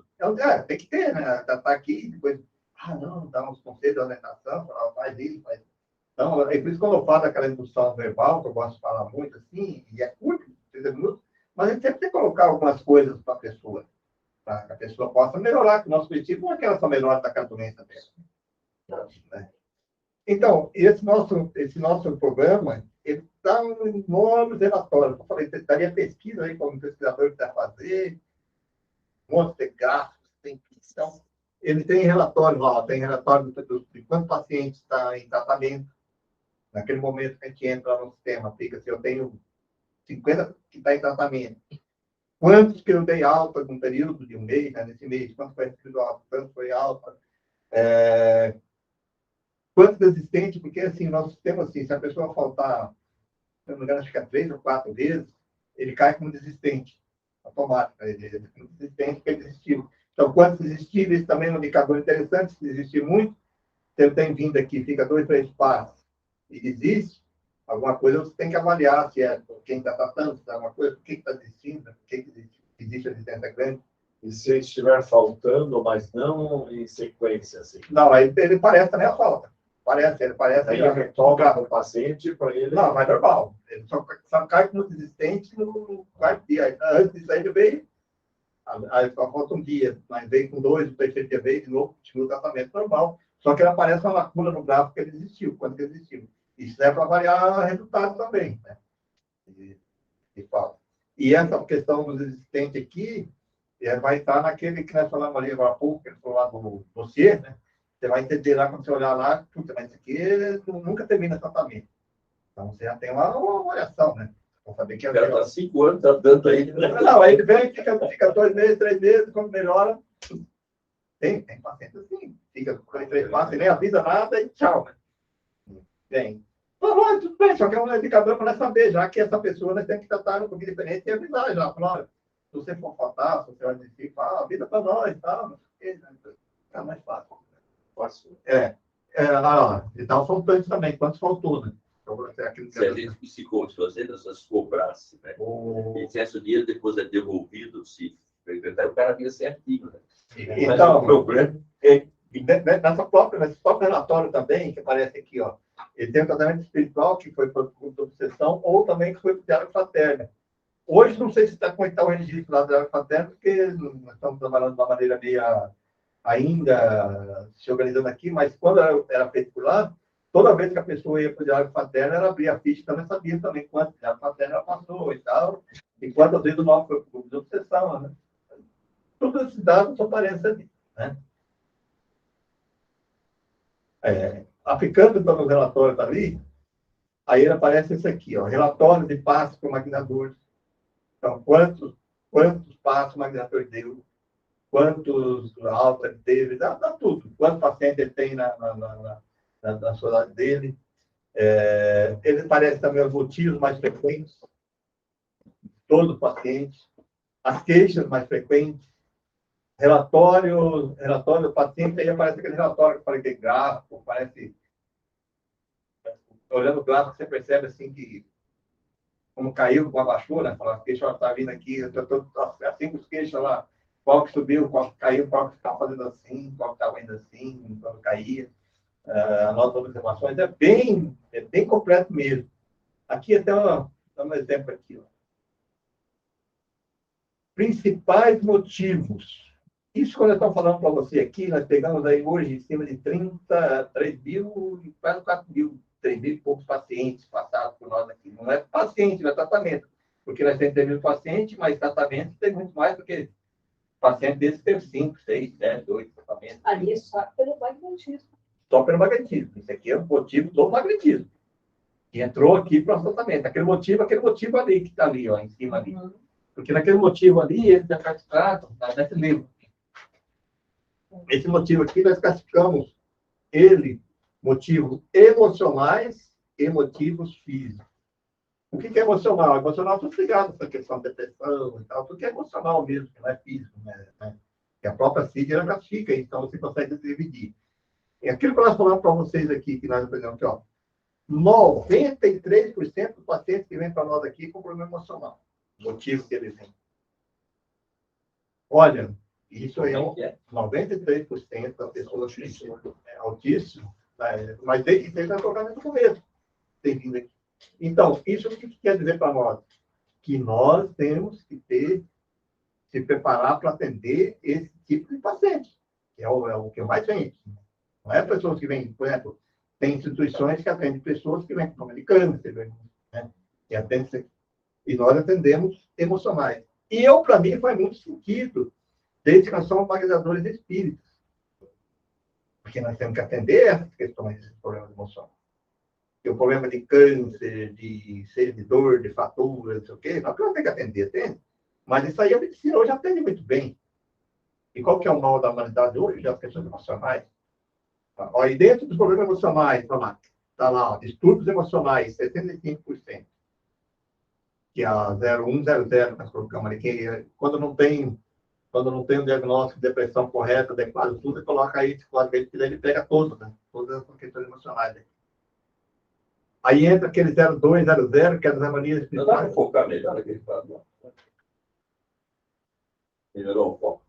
tem que ter, né? Tá aqui, depois, não, dá uns conselhos de orientação, faz isso, faz. Então, é por isso que quando eu falo daquela indução verbal, que eu gosto de falar muito assim, e é curto, 30 minutos, mas a gente sempre tem que colocar algumas coisas para que a pessoa possa melhorar, que o nosso objetivo não é que ela só melhore daquela doença dela. Né? Então, esse nosso programa, ele está em enormes relatórios. Eu falei, você daria pesquisa aí, como pesquisador que vai fazer, um monte de gráficos, tem então, ele tem relatório lá, tem relatório de quantos pacientes está em tratamento. Naquele momento que a gente entra no sistema, fica assim, eu tenho 50 que está em tratamento. Quantos que eu dei alta num período de um mês, né, nesse mês? Quanto foi alta? Quanto foi alta? Quanto existente? Porque, assim, nosso sistema, assim, se a pessoa faltar, se não me engano, acho que é 3 ou 4 vezes, ele cai como desistente. Automático. Ele é desistente porque ele desistiu. Então, quantos desistiram? Isso também é um indicador interessante. Se desistir muito, se ele tem vindo aqui, fica 2, 3 passos e desiste, alguma coisa você tem que avaliar se é quem está tratando, se é alguma coisa, por que está desistindo, por que existe a resistência grande. E se estiver faltando, mas não em sequência, assim? Não, aí ele parece também a falta. Ele parece. Aí ele retoma o paciente para ele... Não, mas normal. Ele só cai como desistente no quarto dia. Antes disso aí ele veio, aí só falta um dia, mas veio com 2, o terceiro dia veio de novo, continua o tratamento normal. Só que ele aparece uma lacuna no gráfico que ele desistiu, quando ele desistiu. Isso é para variar resultado também, né? De fato. E essa questão dos existentes aqui vai estar naquele que nós falamos ali agora há pouco, que ele falou lá no dossiê, né? Você vai entender lá, quando você olhar lá, puta, mas isso aqui nunca termina tratamento. Então, você já tem uma avaliação, né? Para saber que O cara está 5 anos, está dando aí. Não, aí ele vem, fica 2 meses, 3 meses, quando melhora. Tem paciente assim, fica 2, 3 meses, nem avisa nada e tchau, né? Tem. Tudo bem, só que é um indicador para nós saber, já que essa pessoa nós temos que tratar um pouquinho diferente e avisar já. Falar, se você for faltar, se você vai desistir, fala, avisa para nós e tal, não sei o que, fica mais fácil. Então são tantos também, quantos faltou, né? Se a gente psicólogos fazendo essas cobrasse, né? E se esse dinheiro depois é devolvido, se o cara fica certinho, né? Então, o problema é nesse próprio relatório também, que aparece aqui, ó, ele tem um tratamento espiritual que foi por obsessão ou também que foi por diálogo fraterno. Hoje, não sei se está como está o registro lá do diálogo fraterno, porque nós estamos trabalhando de uma maneira meio ainda se organizando aqui, mas quando era feito por lá, toda vez que a pessoa ia para o diálogo fraterno, ela abria a ficha, também sabia também quanto diálogo fraterno ela passou e tal, e quantas vezes o nome foi por de obsessão, né? Todos esses dados só aparecem ali, né? Aplicando então nos relatórios ali, aí aparece isso aqui, ó, relatório de passos para o maquinador. Então, quantos passos o maquinador deu, quantos alta ele teve, dá tudo. Quantos pacientes ele tem na sua dele. Ele aparece também os motivos mais frequentes, todos os pacientes, as queixas mais frequentes, relatório do paciente, aí aparece aquele relatório que eu falei que é gráfico, parece... Olhando o gráfico, você percebe assim que como caiu, como abaixou, né? Fala, a queixa está vindo aqui, eu estou assim com os queixos lá, qual que subiu, qual que caiu, qual que está fazendo assim, qual que estava indo assim, quando caía, anota as observações, é bem completo mesmo. Aqui até um exemplo aqui, ó. Principais motivos. Isso quando eu estou falando para você aqui, nós pegamos aí hoje em cima de 3 mil, quase 4 mil, 3 mil e poucos pacientes passados por nós aqui. Não é paciente, não é tratamento. Porque nós temos 3 mil pacientes, mas tratamento tem muito mais do que paciente desses tem 5, 6, 7, 8 tratamentos. Ali é só pelo magnetismo. Só pelo magnetismo. Isso aqui é o motivo do magnetismo. Que entrou aqui para o tratamento. Aquele motivo ali que está ali, ó, em cima ali. Porque naquele motivo ali, ele já classificado nesse livro. Esse motivo aqui, nós classificamos ele, motivos emocionais e motivos físicos. O que é emocional? Emocional está ligado a essa questão de depressão e tal, porque é emocional mesmo, não é físico, né? E a própria CID, ela classifica, então você consegue dividir. E aquilo que nós falamos para vocês aqui, que nós aprendemos aqui, ó, 93% dos pacientes que vêm para nós aqui com problema emocional. Motivo que eles vêm. Olha, isso aí é 93% das pessoas que é altíssimo, mas desde que está tocando no começo. Tem vindo aqui. Então, isso o que quer dizer para nós? Que nós temos que se preparar para atender esse tipo de paciente, que é o que mais vem. Não é pessoas que vêm, por exemplo, tem instituições que atendem pessoas que vêm com problema de câncer, né? E nós atendemos emocionais. E para mim, faz muito sentido, desde que nós somos bagulhadores espíritos. Porque nós temos que atender essas questões, esses problemas emocionais. E o problema de câncer, de servidor, de fatura, não sei o quê, nós temos que atender, entende? Mas isso aí a medicina hoje atende muito bem. E qual que é o mal da humanidade hoje? Das questões emocionais. Ó, e dentro dos problemas emocionais, está lá, ó, distúrbios emocionais, 75%. Que é a 0100 que nós colocamos ali, que quando não tem um diagnóstico de depressão correto, adequado, tudo, coloca aí, que ele pega todas, né? Todas as questões emocionais. Né? Aí entra aquele 0200, que é das harmonias Não dá para espirituais. focar melhor naquele quadro. Melhorou um pouco.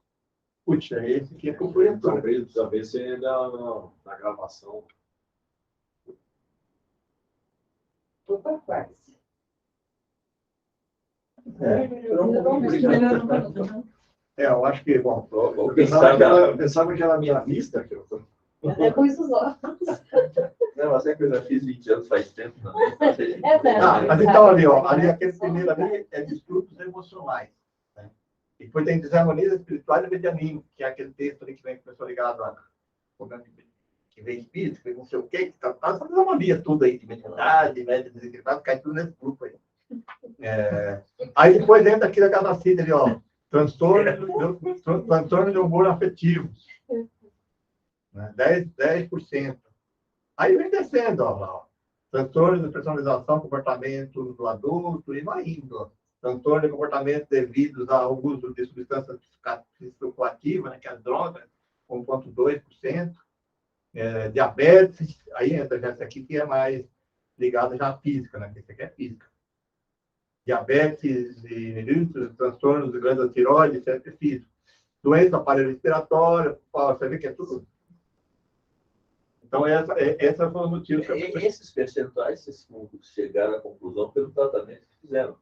Puxa, esse aqui é compreensor. Talvez você na gravação. Tudo faz. Eu acho que, bom, Eu Pensava que era a minha vista. Que eu... É com os olhos. Não, mas é que eu já fiz 20 anos faz tempo. Não. Mas então ali, ó, ali aquele primeiro ali é distúrbios emocionais. Né? E depois tem desarmonias espirituais e medianismo, que é aquele texto ali que vem com a pessoa ligada a problema que vem espírito, que vem não sei o quê, que tá essa desarmonia tudo aí, de mediunidade, média desequilibrado, cai tudo nesse grupo aí. Aí depois entra aqui da Cadacida ali, ó, transtorno de humor afetivo. Né? 10%. Aí vem descendo, ó, transtorno de personalização, comportamento do adulto, e vai indo. Ó. Transtorno de comportamento devidos ao uso de substâncias psicoativas, né, que é a droga, 1,2%. Diabetes, aí entra essa aqui que é mais ligada já à física, né? Esse aqui é física. Diabetes e transtornos de glândula tiroide, isso é físico. Doença do aparelho respiratório, você vê que é tudo. Então, esses foram os motivos. Esses percentuais, vocês chegaram à conclusão pelo tratamento que fizeram,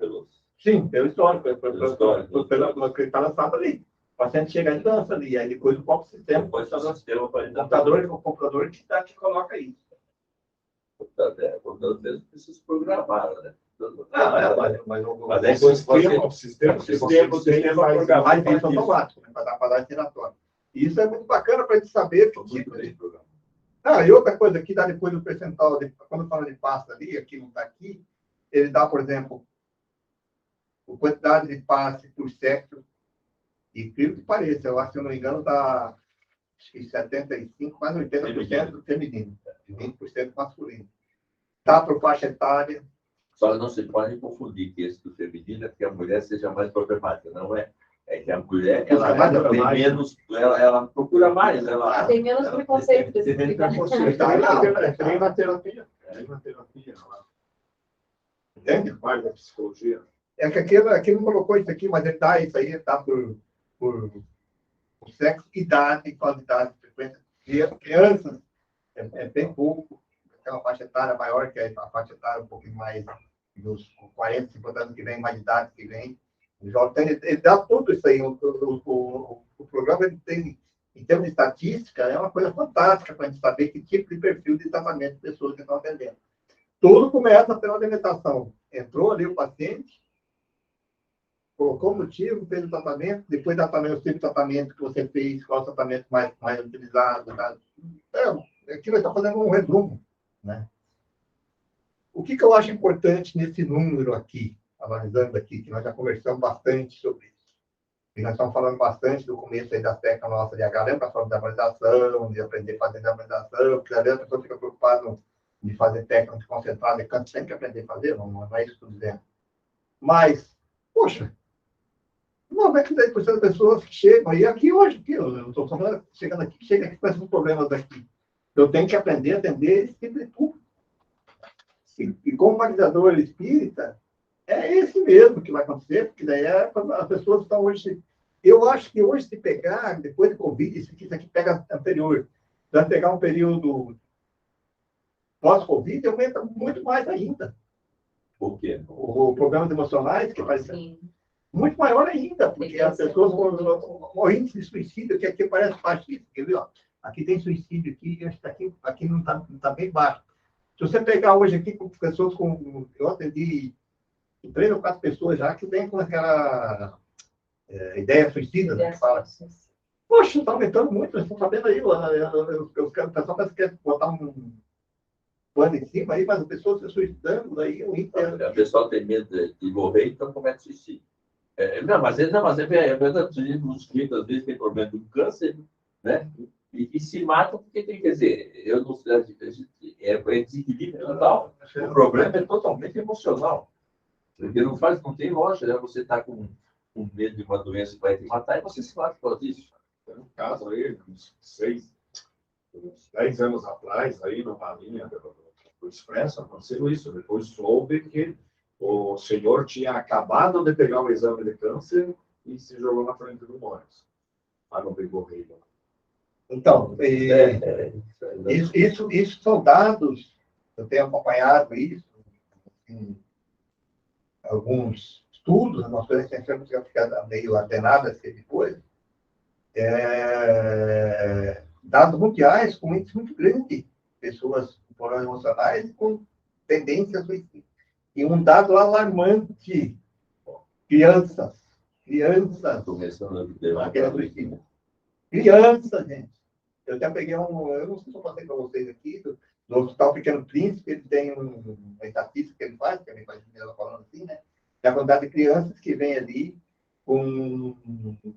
Sim, pelo histórico, pelo que está lançado ali. O paciente chega e dança ali, aí depois o próprio sistema, o computador que coloca isso. O computador mesmo precisa programar, né? Mas é o sistema programar isso automático, né, para dar giratório. E isso é muito bacana para a gente saber que tipo de programa. E outra coisa aqui, dá depois o percentual, quando fala de pasta ali, aqui não está aqui, ele dá, por exemplo, a quantidade de passe por sexo, e pelo que pareça, eu acho que, se eu não me engano, está 75%, quase 80% do feminino, e 20% masculino. Está por faixa etária. Só não se pode confundir que esse do feminino é que a mulher seja mais problemática, não é? É que a mulher, ela tem menos, ela procura mais, ela tem menos preconceito. Tem na terapia. Entende? Parte da psicologia. É que aqui não colocou isso aqui, mas ele dá isso aí, tá por sexo, idade, qualidade, frequência. Crianças, é bem pouco. Tem uma faixa etária maior, que é a faixa etária um pouquinho mais dos 40, 50 anos que vem, mais idade que vem. Ele dá tudo isso aí. O programa ele tem, em termos de estatística, é uma coisa fantástica para a gente saber que tipo de perfil de tratamento de pessoas que estão atendendo. Tudo começa pela alimentação. Entrou ali o paciente, colocou o motivo, fez o tratamento, depois dá também o tipo de tratamento que você fez, qual é o tratamento mais utilizado. Tá? Aqui nós estamos fazendo um resumo. Né? O que eu acho importante nesse número aqui, analisando aqui, que nós já conversamos bastante sobre isso. E nós estamos falando bastante do começo aí da técnica nossa de H, lembra? Falando de harmonização, de aprender a fazer harmonização, porque às vezes a pessoa fica preocupada de fazer técnica concentrada, canto tem que aprender a fazer, não é isso que estou dizendo. Mas, poxa, 93% das pessoas que chegam aí, aqui hoje, eu estou falando, chegando aqui, chega aqui com esses problemas daqui. Eu tenho que aprender a atender esse tipo de público. E como balizador espírita, é esse mesmo que vai acontecer, porque daí quando as pessoas estão hoje. Eu acho que hoje, se pegar, depois do Covid, isso aqui pega anterior, vai pegar um período pós-Covid, aumenta muito mais ainda. Por quê? O problemas emocionais, que vai ser Sim. muito maior ainda, porque as pessoas com o índice de suicídio, que aqui parece baixíssimo, quer ver? Ó, aqui tem suicídio, aqui não está bem baixo. Se você pegar hoje aqui com pessoas com. Eu atendi 3 ou 4 pessoas já que vêm com aquela ideia suicida, né, que fala. Poxa, está aumentando muito, vocês estão sabendo aí, o pessoal parece que quer botar um pano em cima aí, mas as pessoas se suicidando, aí o índice. A pessoa tem medo de morrer, então comete suicídio. Mas é verdade, os suicídios às vezes tem problema do câncer, né? E se matam porque tem, quer dizer, eu não sei, é desequilíbrio total. O problema é totalmente emocional. Porque não tem lógica, né? Você está com medo de uma doença que vai te matar e você se mata por causa disso. Tem um caso aí, uns 10 anos atrás, aí numa linha do Expresso, aconteceu isso. Depois soube que o senhor tinha acabado de pegar o exame de câncer e se jogou na frente do ônibus. Lá no Bigorrilho. Então, isso são dados, eu tenho acompanhado isso em alguns estudos, nós temos que ficar meio antenadas depois, dados mundiais com índice muito grande, pessoas com problemas emocionais e com tendências suicidas. E um dado alarmante, crianças Começando a ter aquela suicida. Crianças, gente. Eu até peguei eu não sei se eu passei para vocês aqui, do Hospital Pequeno Príncipe, ele tem uma estatística que ele faz, que a minha ela falando assim, né? É a quantidade de crianças que vem ali com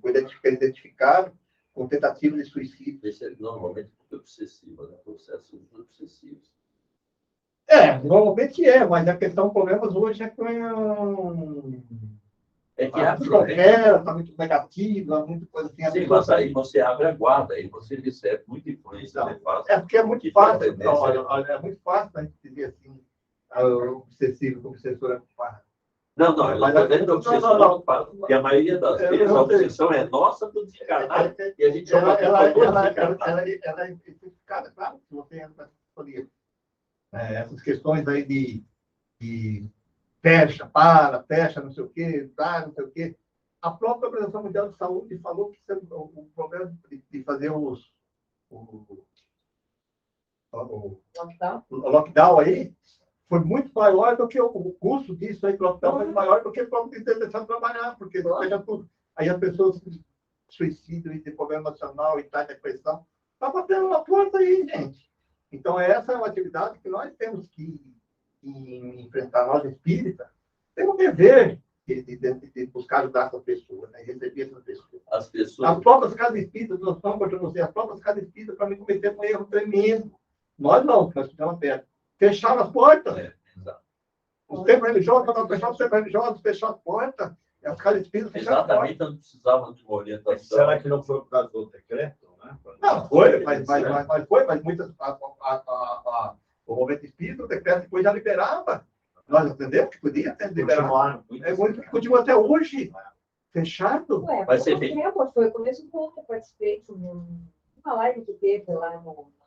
identificado com tentativa de suicídio. Esse é normalmente muito obsessivo, né? Processos obsessivos. Normalmente mas a questão, problemas hoje é com que há problema, está muito negativa, muita coisa assim. Sim, mas aí você abre a guarda, aí você recebe muita influência. Porque é muito fácil, é muito fácil a gente dizer assim, obsessivo, obsessor é culpado. Não, eu não estou dizendo obsessão, porque a maioria das vezes a obsessão é nossa do desencarnado e a gente joga ela é especificada, claro, se você entra essas questões aí de fecha, não sei o quê, não sei o quê. A própria Organização Mundial de Saúde falou que o problema de fazer o lockdown aí foi muito maior do que o custo disso aí, o lockdown foi maior do que o próprio de deixar de trabalhar, porque seja tudo. Aí as pessoas se suicidam e têm problema emocional e tal, depressão. Está batendo na porta aí, gente. Então, essa é uma atividade que nós temos que enfrentar, nós espíritas, temos que dever de buscar ajudar essas pessoas, né? Receber essas pessoas. As pessoas. As próprias casas espíritas, nós estamos continuando a ser as próprias casas espíritas para me cometer um erro tremendo. Nós não, nós ficamos perto. Fecharam as portas. Exato. Os tempos religiosos, quando fecharam os tempos religiosos, fecharam as portas, e as casas espíritas fecharam as portas. Exatamente, não precisavam de uma orientação. Será que não foi por causa do decreto? Né? Não, foi, mas muitas. O movimento espírita, o decreto depois já liberava. Nós entendemos que podia ter liberado. Continua até hoje. Fechado. Vai ser bem. Foi o começo do ano que eu participei de uma live que teve lá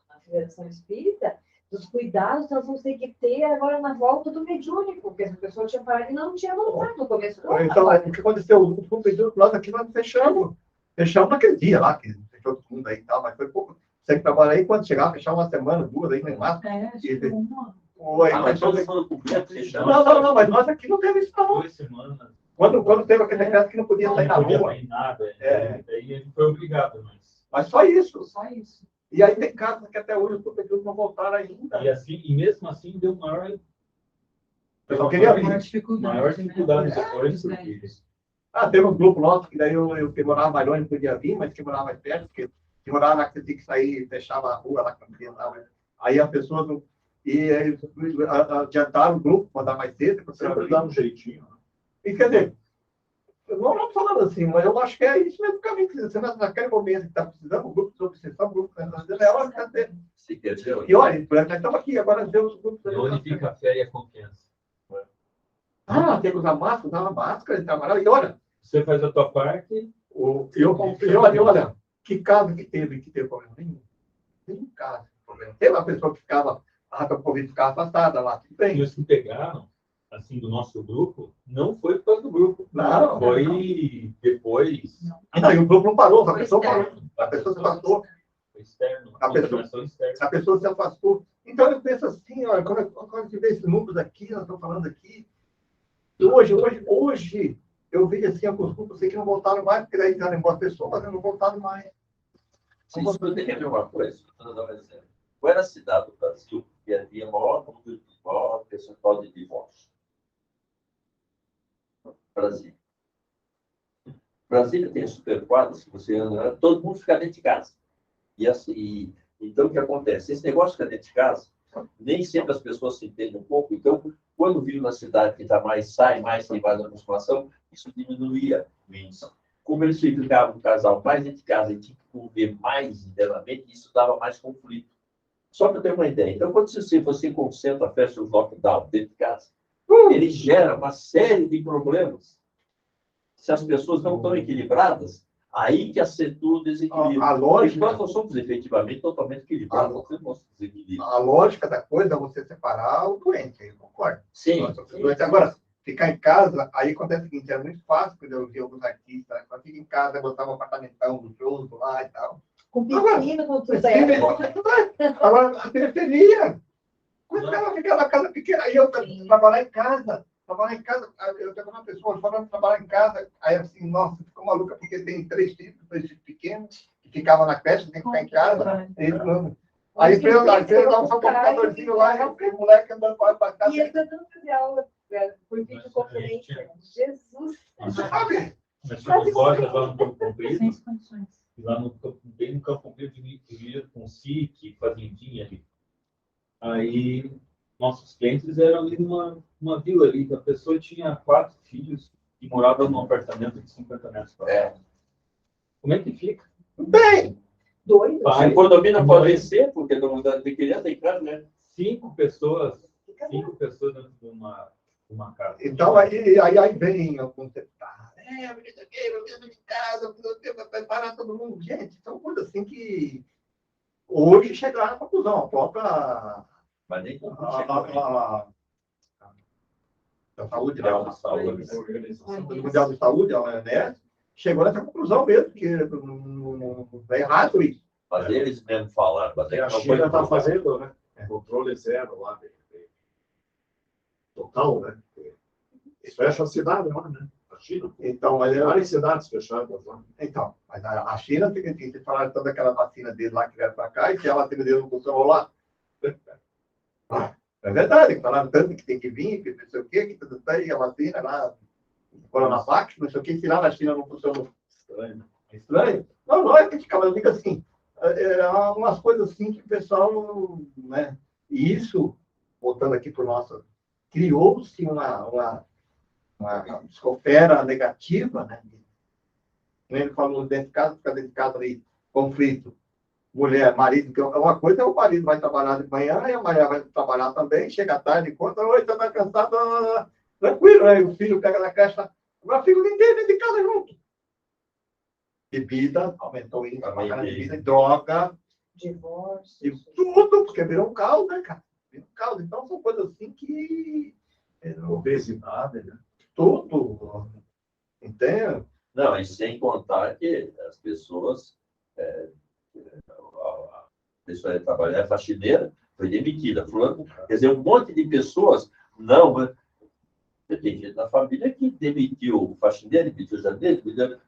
na Federação Espírita, dos cuidados que nós vamos ter que ter agora na volta do mediúnico, porque essa pessoa tinha parado e não tinha voltado no começo do ano. Então, o que aconteceu? O mediúnico, nós aqui nós fechamos. Fechamos naquele dia lá, que fechou todo mundo aí e tal, mas foi pouco. Você que trabalha aí, quando chegar, fechar uma semana, 2 aí, nem mais. Mas todos foram cumpridos. Não, mas nós aqui não teve isso, não. 2 semanas. Quando teve aquele decreto que não podia sair na rua. Nada, daí ele foi obrigado, mas só isso. Só isso. E aí tem casos que até hoje os professores não voltaram ainda. E mesmo assim deu maior. O pessoal queria vir. Maior dificuldade depois. Teve um grupo nosso que daí eu que morava mais longe não podia vir, mas que morava mais perto, porque que morava lá que tinha que sair, fechava a rua lá que não podia andar. Aí as pessoas não. E eles adiantaram o grupo, mandar mais cedo. Sempre dá um jeitinho. E quer dizer, Eu não estou falando assim, mas eu acho que é isso mesmo o caminho que você naquele momento que está precisando, um grupo de obsessão, um grupo que está precisando, é hora que está tendo. Se quer dizer, E olha, nós estamos aqui, agora Deus os grupos. E onde fica a fé e a confiança? Ah, tem que usar máscara, trabalhar. E olha, Você faz a tua parte, eu comprei, olha, que caso que teve problema nenhum. Nenhum caso. Problema. Teve uma pessoa que ficava, a Covid ficava afastada lá, tudo e bem. os que pegaram, assim, do nosso grupo, não foi por causa do grupo. Não. Foi depois. Não, e o grupo não parou, a pessoa parou. A pessoa se afastou. Foi externo. A pessoa- Contaminação externa. A pessoa se afastou. Então eu penso assim, olha, quando a gente vê esses números aqui, nós estamos falando aqui, hoje eu vejo assim alguns grupos assim, que não voltaram mais, porque daí já embora pessoas, mas não voltaram mais. se escuta aqui uma coisa, estou dando um exemplo. Qual era a cidade do Brasil que havia maior percentual de divórcio? Brasil. Brasília tem superquadras que você anda, todo mundo fica dentro de casa. E assim, então o que acontece? Esse negócio de ficar dentro de casa, nem sempre as pessoas se entendem um pouco. Então, quando viu na cidade que está mais, sai mais, tem mais a musculação, isso diminuía o índice. Como eles ficavam um casal mais dentro de casa e tinha que conviver mais internamente, isso dava mais conflito. Só para ter uma ideia. Então, quando você concentra, fecha o lockdown dentro de casa, ele gera uma série de problemas. Se as pessoas não estão equilibradas, aí que acentua o desequilíbrio. A lógica- Enquanto nós somos efetivamente totalmente equilibrados, nós temos desequilíbrio. A lógica da coisa é você separar o doente, eu concordo. Sim. Agora, ficar em casa, aí acontece o seguinte, é muito fácil, quando eu vi alguns artistas, quando fica em casa, botar um apartamentão luxuoso lá e tal. Com piscina, com tudo Sim, aí. agora, a periferia, quando ela fica na casa pequena, aí eu trabalhar em casa, eu tenho uma pessoa falando de trabalhar em casa, aí assim, nossa, ficou maluca, porque tem 3 filhos pequenos, que ficavam na creche, tem que ficar em casa, aí eu dava só um computadorzinho lá, e o moleque andando para casa. E ele tentando fazer aula por videoconferência. Jesus! Sabe? Nós tínhamos lojas lá no Campo Comprido, Sem condições. e lá bem no Campo Comprido, dividido com SIC, fazendinha ali. Aí, nossos clientes eram ali numa vila ali, que a pessoa tinha 4 filhos e morava num apartamento de 50 metros quadrados. Como é que fica? Bem, Doido. Pai, O condomínio pode descer, porque não dá de criança em casa, né? 5 pessoas dentro de uma casa. então aí vem alguns deputados. Eu dentro de casa, eu preparar todo mundo. Gente, são coisas assim que hoje chegaram à conclusão. A própria Mas nem com a saúde, né? Mundial de Saúde. A Organização Mundial de Saúde, a OMS, chegou nessa conclusão mesmo, que não é errado isso. Mas eles mesmo falaram. Mas A não China está foi fazendo, né? Controle zero lá. Total, né? Fecha a cidade lá, né? A China. Então, mas Várias cidades fechadas lá. então, mas a China, vocês falaram toda aquela vacina dele lá que vieram para cá, e que a vacina dele não funcionou lá. É verdade, falaram tanto que tem que vir, que não sei o quê, que tudo bem, a vacina lá, Coronavac, não sei o quê, se lá na China não funcionou. Estranho. É estranho? Não é criticar, mas eu digo assim, há umas coisas assim que o pessoal, né, e isso, voltando aqui para o nosso, criou-se uma esfera negativa, né? Ele falou dentro de casa, fica dentro de casa ali, conflito. Mulher, marido, que uma coisa é o marido vai trabalhar de manhã e a mulher vai trabalhar também, chega tarde, conta, oi, você está cansado, tranquilo, aí o filho pega na creche, agora fica ninguém dentro de casa junto. Bebida, aumentou isso, bebida, droga, Divórcio. e tudo, porque virou um caos, né, cara? Virou um caos. Então, são coisas assim que... Obesidade, né? Tudo, entende? Não, e sem contar que as pessoas, a pessoa ia trabalhar, a faxineira, foi demitida. Fulano, quer dizer, um monte de pessoas, não, mas tem gente na família que demitiu o faxineiro, demitiu o jardineiro,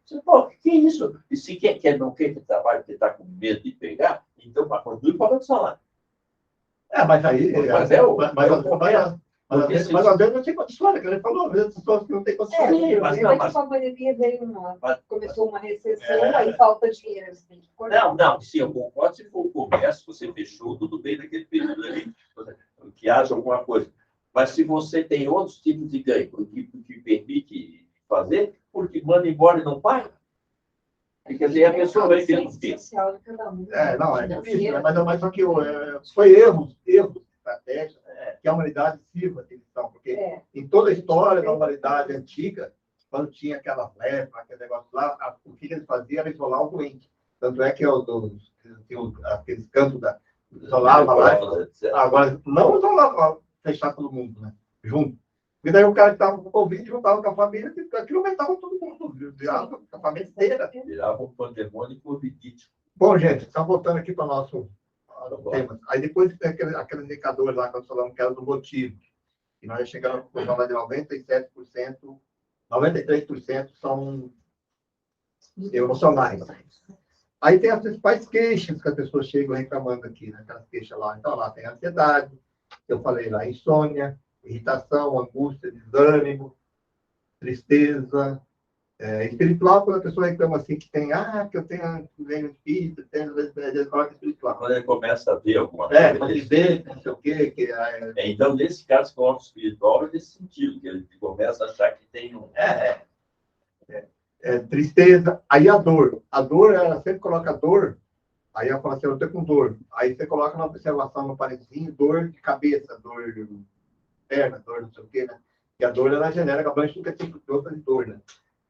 você, pô, que isso? E se não quer que trabalhe, porque está com medo de pegar, então continue pagando salário. Mas aí... Mas às vezes não tem condições, que ele falou, às vezes as pessoas que não têm condições. mas Lembra que com a pandemia veio começou uma recessão, aí falta dinheiro. Você tem que cortar. Não, sim, eu concordo, se for o comércio, você fechou, tudo bem naquele período ali, que haja alguma coisa. Mas se você tem outros tipos de ganho que permite fazer, porque manda embora e não paga. Quer dizer, a pessoa vai ter um tempo. Especial de cada um. Não, é difícil, né? Mas só que foi erros de estratégia, que a humanidade sirva de lição, porque em toda a história da humanidade antiga, quando tinha aquela lepra, aquele negócio lá, o que eles faziam era isolar o doente. Tanto é que aqueles campos isolavam lá, agora não isolava, fechar todo mundo, né? Junto. E daí o cara que estava com Covid juntava com a família, e aquilo aumentava todo mundo, virava a família inteira. Virava um pandemônio covidítico. Bom, gente, estamos voltando aqui para o nosso tema. Aí depois tem aquele indicador lá que nós falamos que era do motivo. E nós chegamos à conclusão de 97%, 93% são emocionais. Aí tem as principais queixas que as pessoas chegam reclamando aqui, né? Aquelas queixas lá. Então, lá tem ansiedade, eu falei lá, insônia, irritação, angústia, desânimo, tristeza. Espiritual, quando a pessoa reclama assim, que tem, que eu tenho venho espírito, às coloca espiritual. Quando ele começa a ver alguma coisa. Pode ver, não sei o quê. Então, nesse caso, coloca o espiritual é nesse sentido, que ele começa a achar que tem um. Tristeza. Aí a dor. A dor, ela sempre coloca dor. Aí ela fala assim, eu estou com dor. Aí você coloca uma observação no parezinho, dor de cabeça, dor de perna, dor não sei o quê, né? E a dor, ela genera abrange tudo que é tipo de outra de dor, né?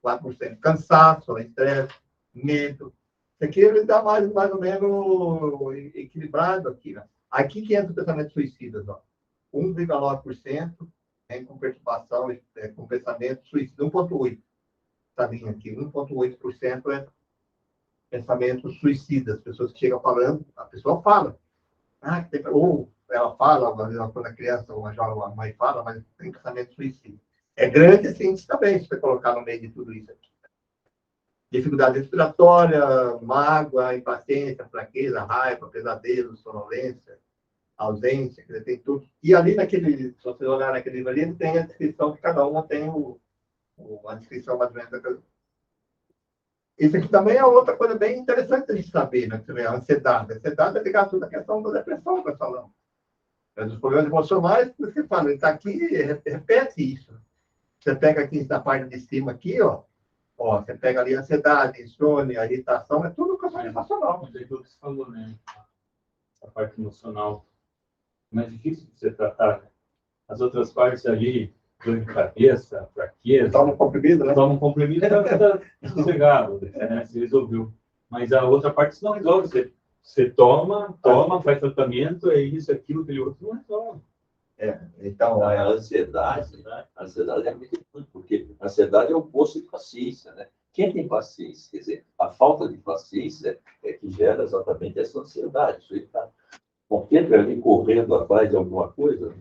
4%. Cansaço, estresse, medo. Isso aqui ele dá mais ou menos equilibrado aqui, né? Aqui que entra o pensamento suicida, ó. 1,9% com perturbação, com pensamento suicida. 1,8%. Essa linha aqui, 1,8% é pensamento suicida. As pessoas que chegam falando, a pessoa fala. Ou ela fala, quando a criança ou a mãe fala, mas tem pensamento suicida. É grande esse índice também, se você colocar no meio de tudo isso aqui. Dificuldade respiratória, mágoa, impaciência, fraqueza, raiva, pesadelo, sonolência, ausência, quer dizer, tem tudo. E ali se você olhar naquele livro ali, tem a descrição de cada uma, tem a descrição mais ou menos da coisa. Isso aqui também é outra coisa bem interessante a gente saber, né? A ansiedade. A ansiedade é ligada a toda a questão da depressão que nós falamos. Os problemas emocionais, por isso que eu falo, ele está aqui, repete isso. Você pega aqui na parte de cima aqui, ó, você pega ali a ansiedade, insônia, irritação, é tudo questão emocional. Mas é aquilo que você falou, né? A parte emocional é mais difícil de você tratar. As outras partes ali, dor de cabeça, fraqueza. Toma um comprimido, né? Toma um comprimido e está sossegado, né? Se resolveu. Mas a outra parte não resolve. Você toma, faz tratamento, é isso, aquilo, aquele outro, não resolve. Então, a ansiedade é muito importante, porque a ansiedade é o oposto de paciência, né? Quem tem paciência, quer dizer, a falta de paciência é que gera exatamente essa ansiedade. Isso aí está sempre ali correndo atrás de alguma coisa.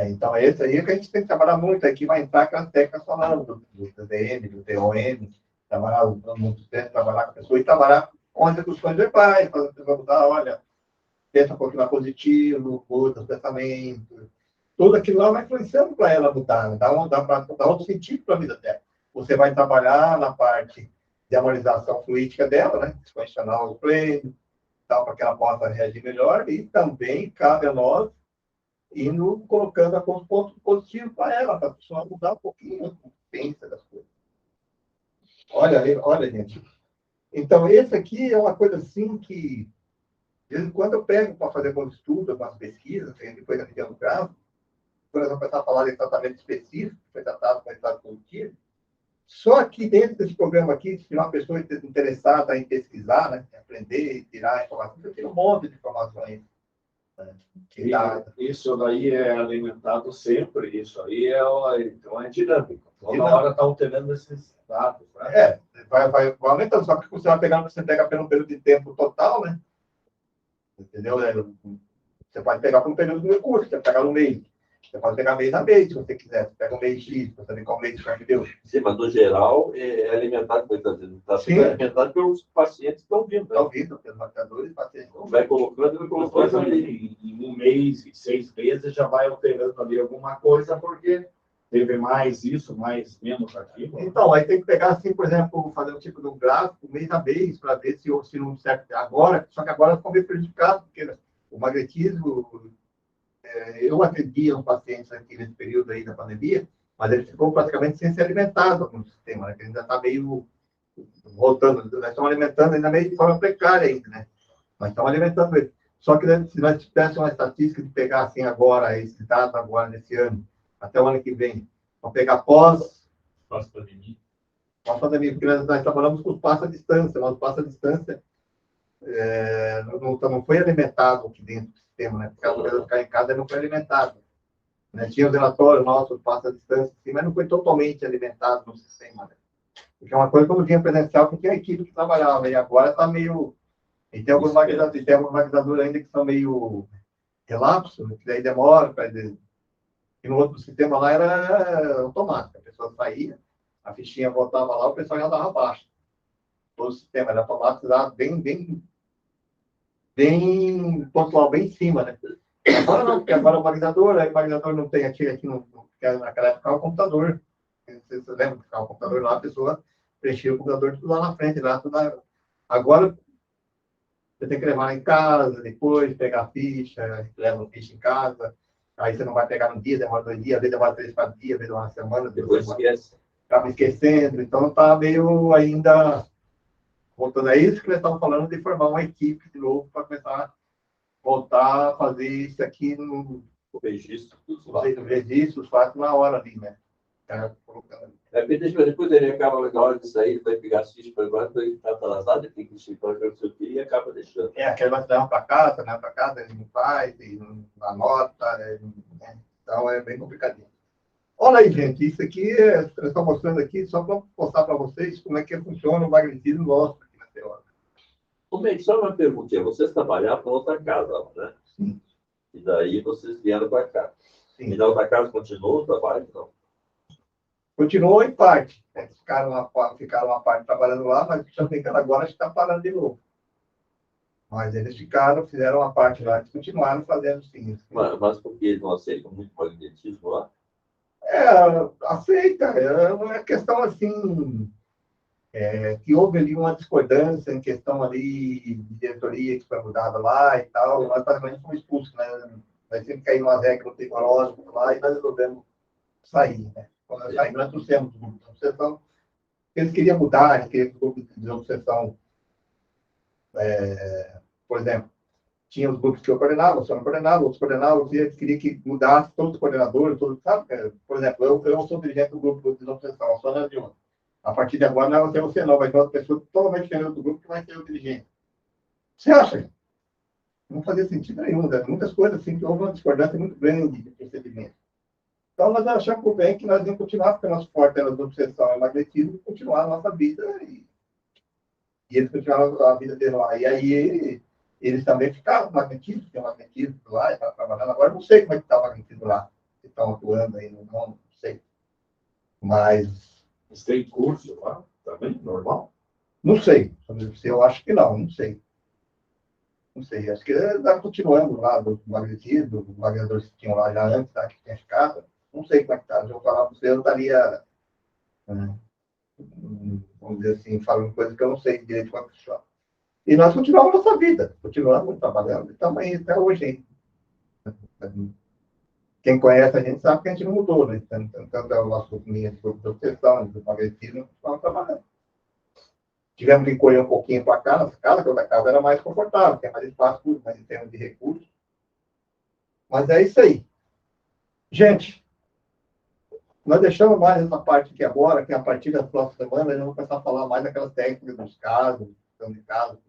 Então esse aí é que a gente tem que trabalhar muito. Aqui vai entrar aquelas técnicas falando do TDM, do TOM, trabalhar muito tempo, trabalhar com a pessoa e trabalhar com as execuções verbais, fazer a pessoa mudar, olha, pensa um pouquinho mais positivo, muda os pensamentos, tudo aquilo lá vai influenciando para ela mudar, né? Dá outro sentido para a vida dela. Você vai trabalhar na parte de harmonização fluídica dela, né? Condicionar o pleno, tal, para que ela possa reagir melhor, e também cabe a nós indo colocando alguns pontos positivos para ela, para a pessoa mudar um pouquinho a pensa das coisas. Olha, gente. Então, esse aqui é uma coisa assim que, de vez em quando, eu pego para fazer alguns estudos, algumas pesquisas, depois da região do gravo, por exemplo, começar a falar de tratamento específico, que foi tratado com estado positivo. Só que dentro desse programa aqui, se uma pessoa interessada em pesquisar, né, aprender, tirar informações, eu tiro um monte de informações. Isso daí é alimentado sempre, isso aí então é dinâmico. Toda hora está alterando esses dados. Né? Vai aumentando, só que você pega pelo período de tempo total, né? Entendeu? Você pode pegar por um período do curso, você pega no mês. Você pode pegar mês a mês, se você quiser. Você pega um mês X, você saber qual mês que deu. Sim, mas no geral é alimentado, está sendo alimentado pelos pacientes que estão vindo. Estão vindo, pelos marcadores, pacientes. Vai colocando ali. Em um mês e 6 meses já vai alterando ali alguma coisa, porque teve mais isso, menos aquilo. Então, aí tem que pegar, assim, por exemplo, fazer um tipo de um gráfico mês a mês, para ver se não serve agora, só que agora ficou meio prejudicado, porque o magnetismo. Eu atendia uns pacientes aqui nesse período aí da pandemia, mas ele ficou praticamente sem ser alimentado no sistema, né? Que ainda está meio voltando, nós estamos alimentando ainda meio de forma precária ainda, né? Nós estamos alimentando ele. Só que né, se nós tivéssemos uma estatística de pegar assim agora, esse dado agora nesse ano, até o ano que vem, vamos pegar Pós-pandemia. pós-pandemia, porque nós trabalhamos com os passos à distância, mas os passos à distância não foi alimentado aqui dentro do sistema, né? Porque a mulher ficar em casa não foi alimentado. Né? Tinha os relatórios nossos, passos à distância, assim, mas não foi totalmente alimentado no sistema, né? Porque é uma coisa quando tinha presencial, que tinha a equipe que trabalhava, e agora está meio. E tem alguns maquinadores ainda que são meio relapsos, que daí demora para. E no outro sistema lá era automático, a pessoa saía, a fichinha voltava lá, o pessoal já dava baixa. Todo o sistema era automatizado, bem pontual, bem em cima, né? Agora não, porque agora o maquinador, aí o maquinador não tem aqui naquela época o computador. Você lembra que ficava o computador lá, a pessoa preenchia o computador tudo lá na frente, lá tudo lá. Agora você tem que levar em casa, depois pegar a ficha, leva a ficha em casa, aí você não vai pegar no dia, demora 2 dias, às vezes demora 3, 4 dias, às vezes uma semana, Depois esquece. Acaba esquecendo, então tá meio ainda, voltando a isso que nós estamos falando, de formar uma equipe de novo para começar a voltar a fazer isso aqui no Registro. registro, os fatos na hora ali, né? Depois ele acaba na hora de sair, ele vai pegar as fichas para agora, então ele está atrasado, ele tem que ir para o seu filho e acaba deixando. Aquele vai levar para casa, né? Para casa, ele não faz, ele não anota, né? Então é bem complicadinho. Olha aí, gente, isso aqui, eu estou mostrando aqui só para mostrar para vocês como é que funciona o magnetismo nosso aqui na teoria. Só uma perguntinha, vocês trabalhavam para outra casa, né? Sim. E daí vocês vieram para cá. Sim. E da outra casa continuou o trabalho, não? Continuou em parte. Né? Ficaram uma parte trabalhando lá, mas também que agora está parando de novo. Mas eles fizeram uma parte lá, eles continuaram fazendo sim. Mas porque eles não aceitam muito magnetismo lá? Aceita. É uma questão assim, que houve ali uma discordância em questão ali de diretoria que foi mudada lá e tal. Nós praticamente fomos expulsos, né? Nós sempre caímos umas regras rigorosas lá e nós resolvemos sair, né? Quando nós saímos, nós trouxemos o grupo de obsessão. Eles queriam mudar, eles queriam que o grupo de obsessão, por exemplo, tinha os grupos que eu coordenava, outros coordenavam, e eles queriam que mudasse todos os coordenadores, todos, sabe? Por exemplo, eu sou dirigente do grupo de obsessão, eu sou Ana Dilma. A partir de agora não vai ser você não, vai ter outra pessoa totalmente diferente do grupo que vai ser o dirigente. Você acha? Não fazia sentido nenhum, né? Muitas coisas assim, que houve uma discordância muito grande de procedimento. Então, nós achamos por bem que nós íamos continuar, porque nosso forte era a obsessão e magnetismo, e continuar a nossa vida, e eles continuaram a vida deles lá. E aí, eles também ficaram com magnetismo, tem magnetismo lá, e estavam trabalhando. Agora, não sei como é que está o magnetismo lá, se estão atuando aí, não sei. Mas Mas tem curso lá também, normal? não sei. Eu acho que não sei. Não sei. Acho que está continuando lá do magnetismo, dos magnetadores que tinham lá já antes, tá, que tinha ficado. Não sei como é que está. Se eu falar para você, eu estaria, vamos dizer assim, falando coisas que eu não sei direito como funciona. E nós continuamos a nossa vida, continuamos trabalhando. Também até hoje. Quem conhece a gente sabe que a gente não mudou, né? Tanto é o nosso grupo de obsessão, do magnetismo, estamos trabalhando. Tivemos que encolher um pouquinho para cá, nossa casa, que a outra casa era mais confortável, tem mais espaço, mais em termos de recursos. Mas é isso aí. Gente, nós deixamos mais essa parte aqui agora, que a partir da próxima semana, nós vamos começar a falar mais daquelas técnicas dos casos, de casos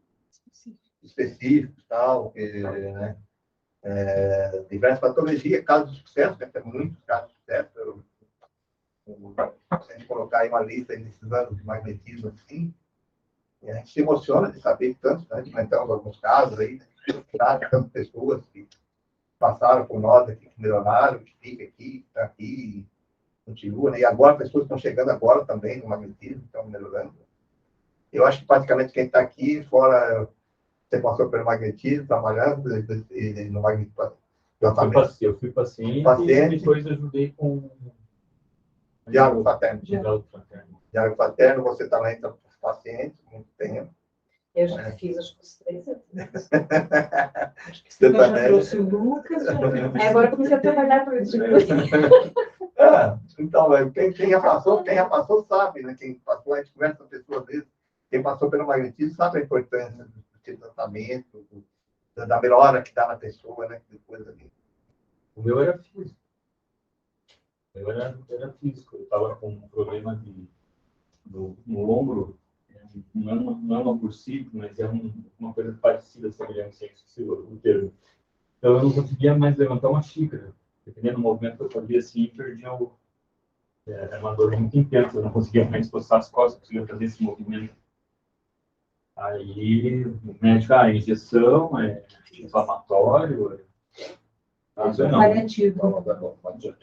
específicos, tal, né? Diversas patologias, casos de sucesso, né? Tem muitos casos de sucesso. Se a gente colocar aí uma lista desses anos de magnetismo, assim, e a gente se emociona de saber que tantos, né? Comentamos alguns casos aí, tantas pessoas que passaram por nós aqui, que melhoraram, que fica aqui, que está aqui, continua, né? E agora, pessoas estão chegando agora também no magnetismo, estão melhorando. Eu acho que praticamente quem está aqui, fora você passou pelo magnetismo, trabalhando no magnetismo. Eu fui paciente e depois ajudei com diálogo fraterno. Diálogo fraterno, você também está paciente, muito tempo. Eu já fiz as coisas. Acho que você já trouxe o Lucas. Agora comecei a trabalhar com isso. Então, quem já passou sabe, né? Quem passou, a gente conversa com pessoas vezes, quem passou pelo magnetismo sabe a importância do tratamento, da melhora que dá na pessoa, né? Depois ali. O meu era físico. Era físico. Eu estava com um problema no ombro. Não é uma bursite, mas é uma coisa parecida, semelhante, sem esqueci o termo. Então, eu não conseguia mais levantar uma xícara. Dependendo do movimento que eu fazia assim, perdia era uma dor muito intensa. Eu não conseguia mais encostar as costas, conseguia fazer esse movimento. Aí, o médico, injeção, inflamatório. Paliativo.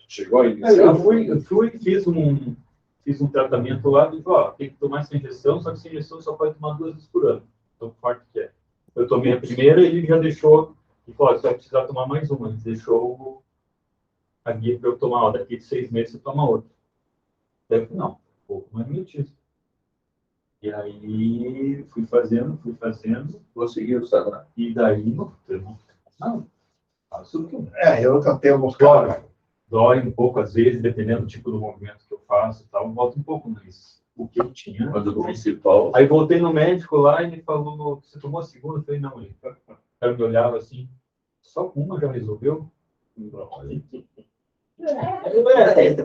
Chegou aí. Eu fui e fiz um tratamento lá, e tem que tomar essa injeção, só que essa injeção só pode tomar 2 vezes por ano. Tão forte que é. Eu tomei a primeira e ele já deixou, e falou, você vai precisar tomar mais uma. Ele deixou a guia para eu tomar, daqui de 6 meses você toma outra. Daí eu falei, não, pouco magnetismo. E aí fui fazendo, Conseguiu, sabe? e daí não, faço o que eu Eu cantei alguns casos. dói um pouco às vezes, dependendo do tipo do movimento que eu faço e tal, volta um pouco, mas o que eu tinha. Mas o principal. Aí voltei no médico lá e ele falou, você tomou a segunda? Eu falei, não, ele me olhava assim, só uma já resolveu?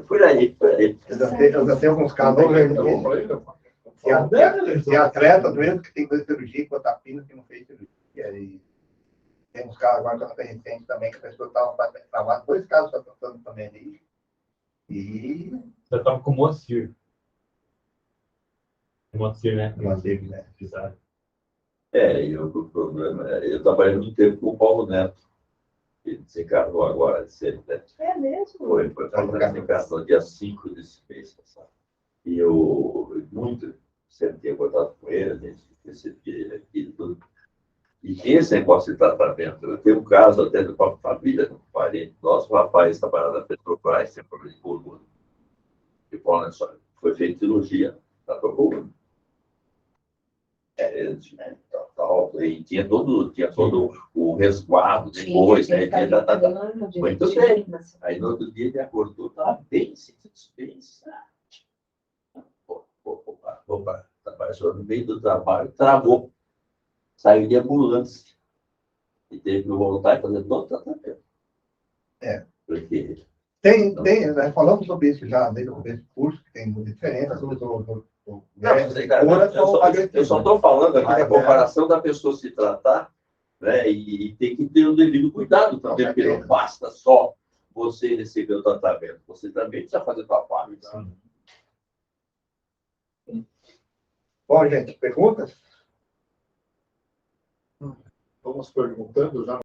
Por aí. Eu já tenho alguns casos. Tem atleta doente que tem que fazer cirurgia com tapina que não fez cirurgia. E tem uns casos agora que eu tenho recente também, que a pessoa estava travada. 2 casos já estão também ali. E. Já estava com Moacir. Moacir, né? Manteve, né? Exato. E o problema eu trabalhei muito tempo com o Paulo Neto, que desencarnou agora, de ser, né? É mesmo? Foi desencarnou dia 5 desse mês, sabe? E eu sempre tinha contato com ele, a gente recebia ele aqui e tudo. E esse negócio de tratamento, eu tenho um caso até de uma família, um parente nosso, um rapaz trabalhava na Petrobras, tem problema de coluna. E falou, olha só, foi feita cirurgia, tá com coluna. E tinha todo o resguardo depois, né? Muito bem. Aí no outro dia ele acordou, estava bem, opa, apareceu no meio do trabalho, travou, saiu de ambulância e teve que voltar e fazer todo o tratamento. Porque Nós falamos sobre isso já desde o começo do curso, que tem muita diferença eu só estou falando aqui da comparação da pessoa se tratar, né, e tem que ter um devido cuidado também, porque não basta só você receber o tratamento, você também precisa fazer a sua parte. Bom, gente, perguntas? Vamos perguntando já.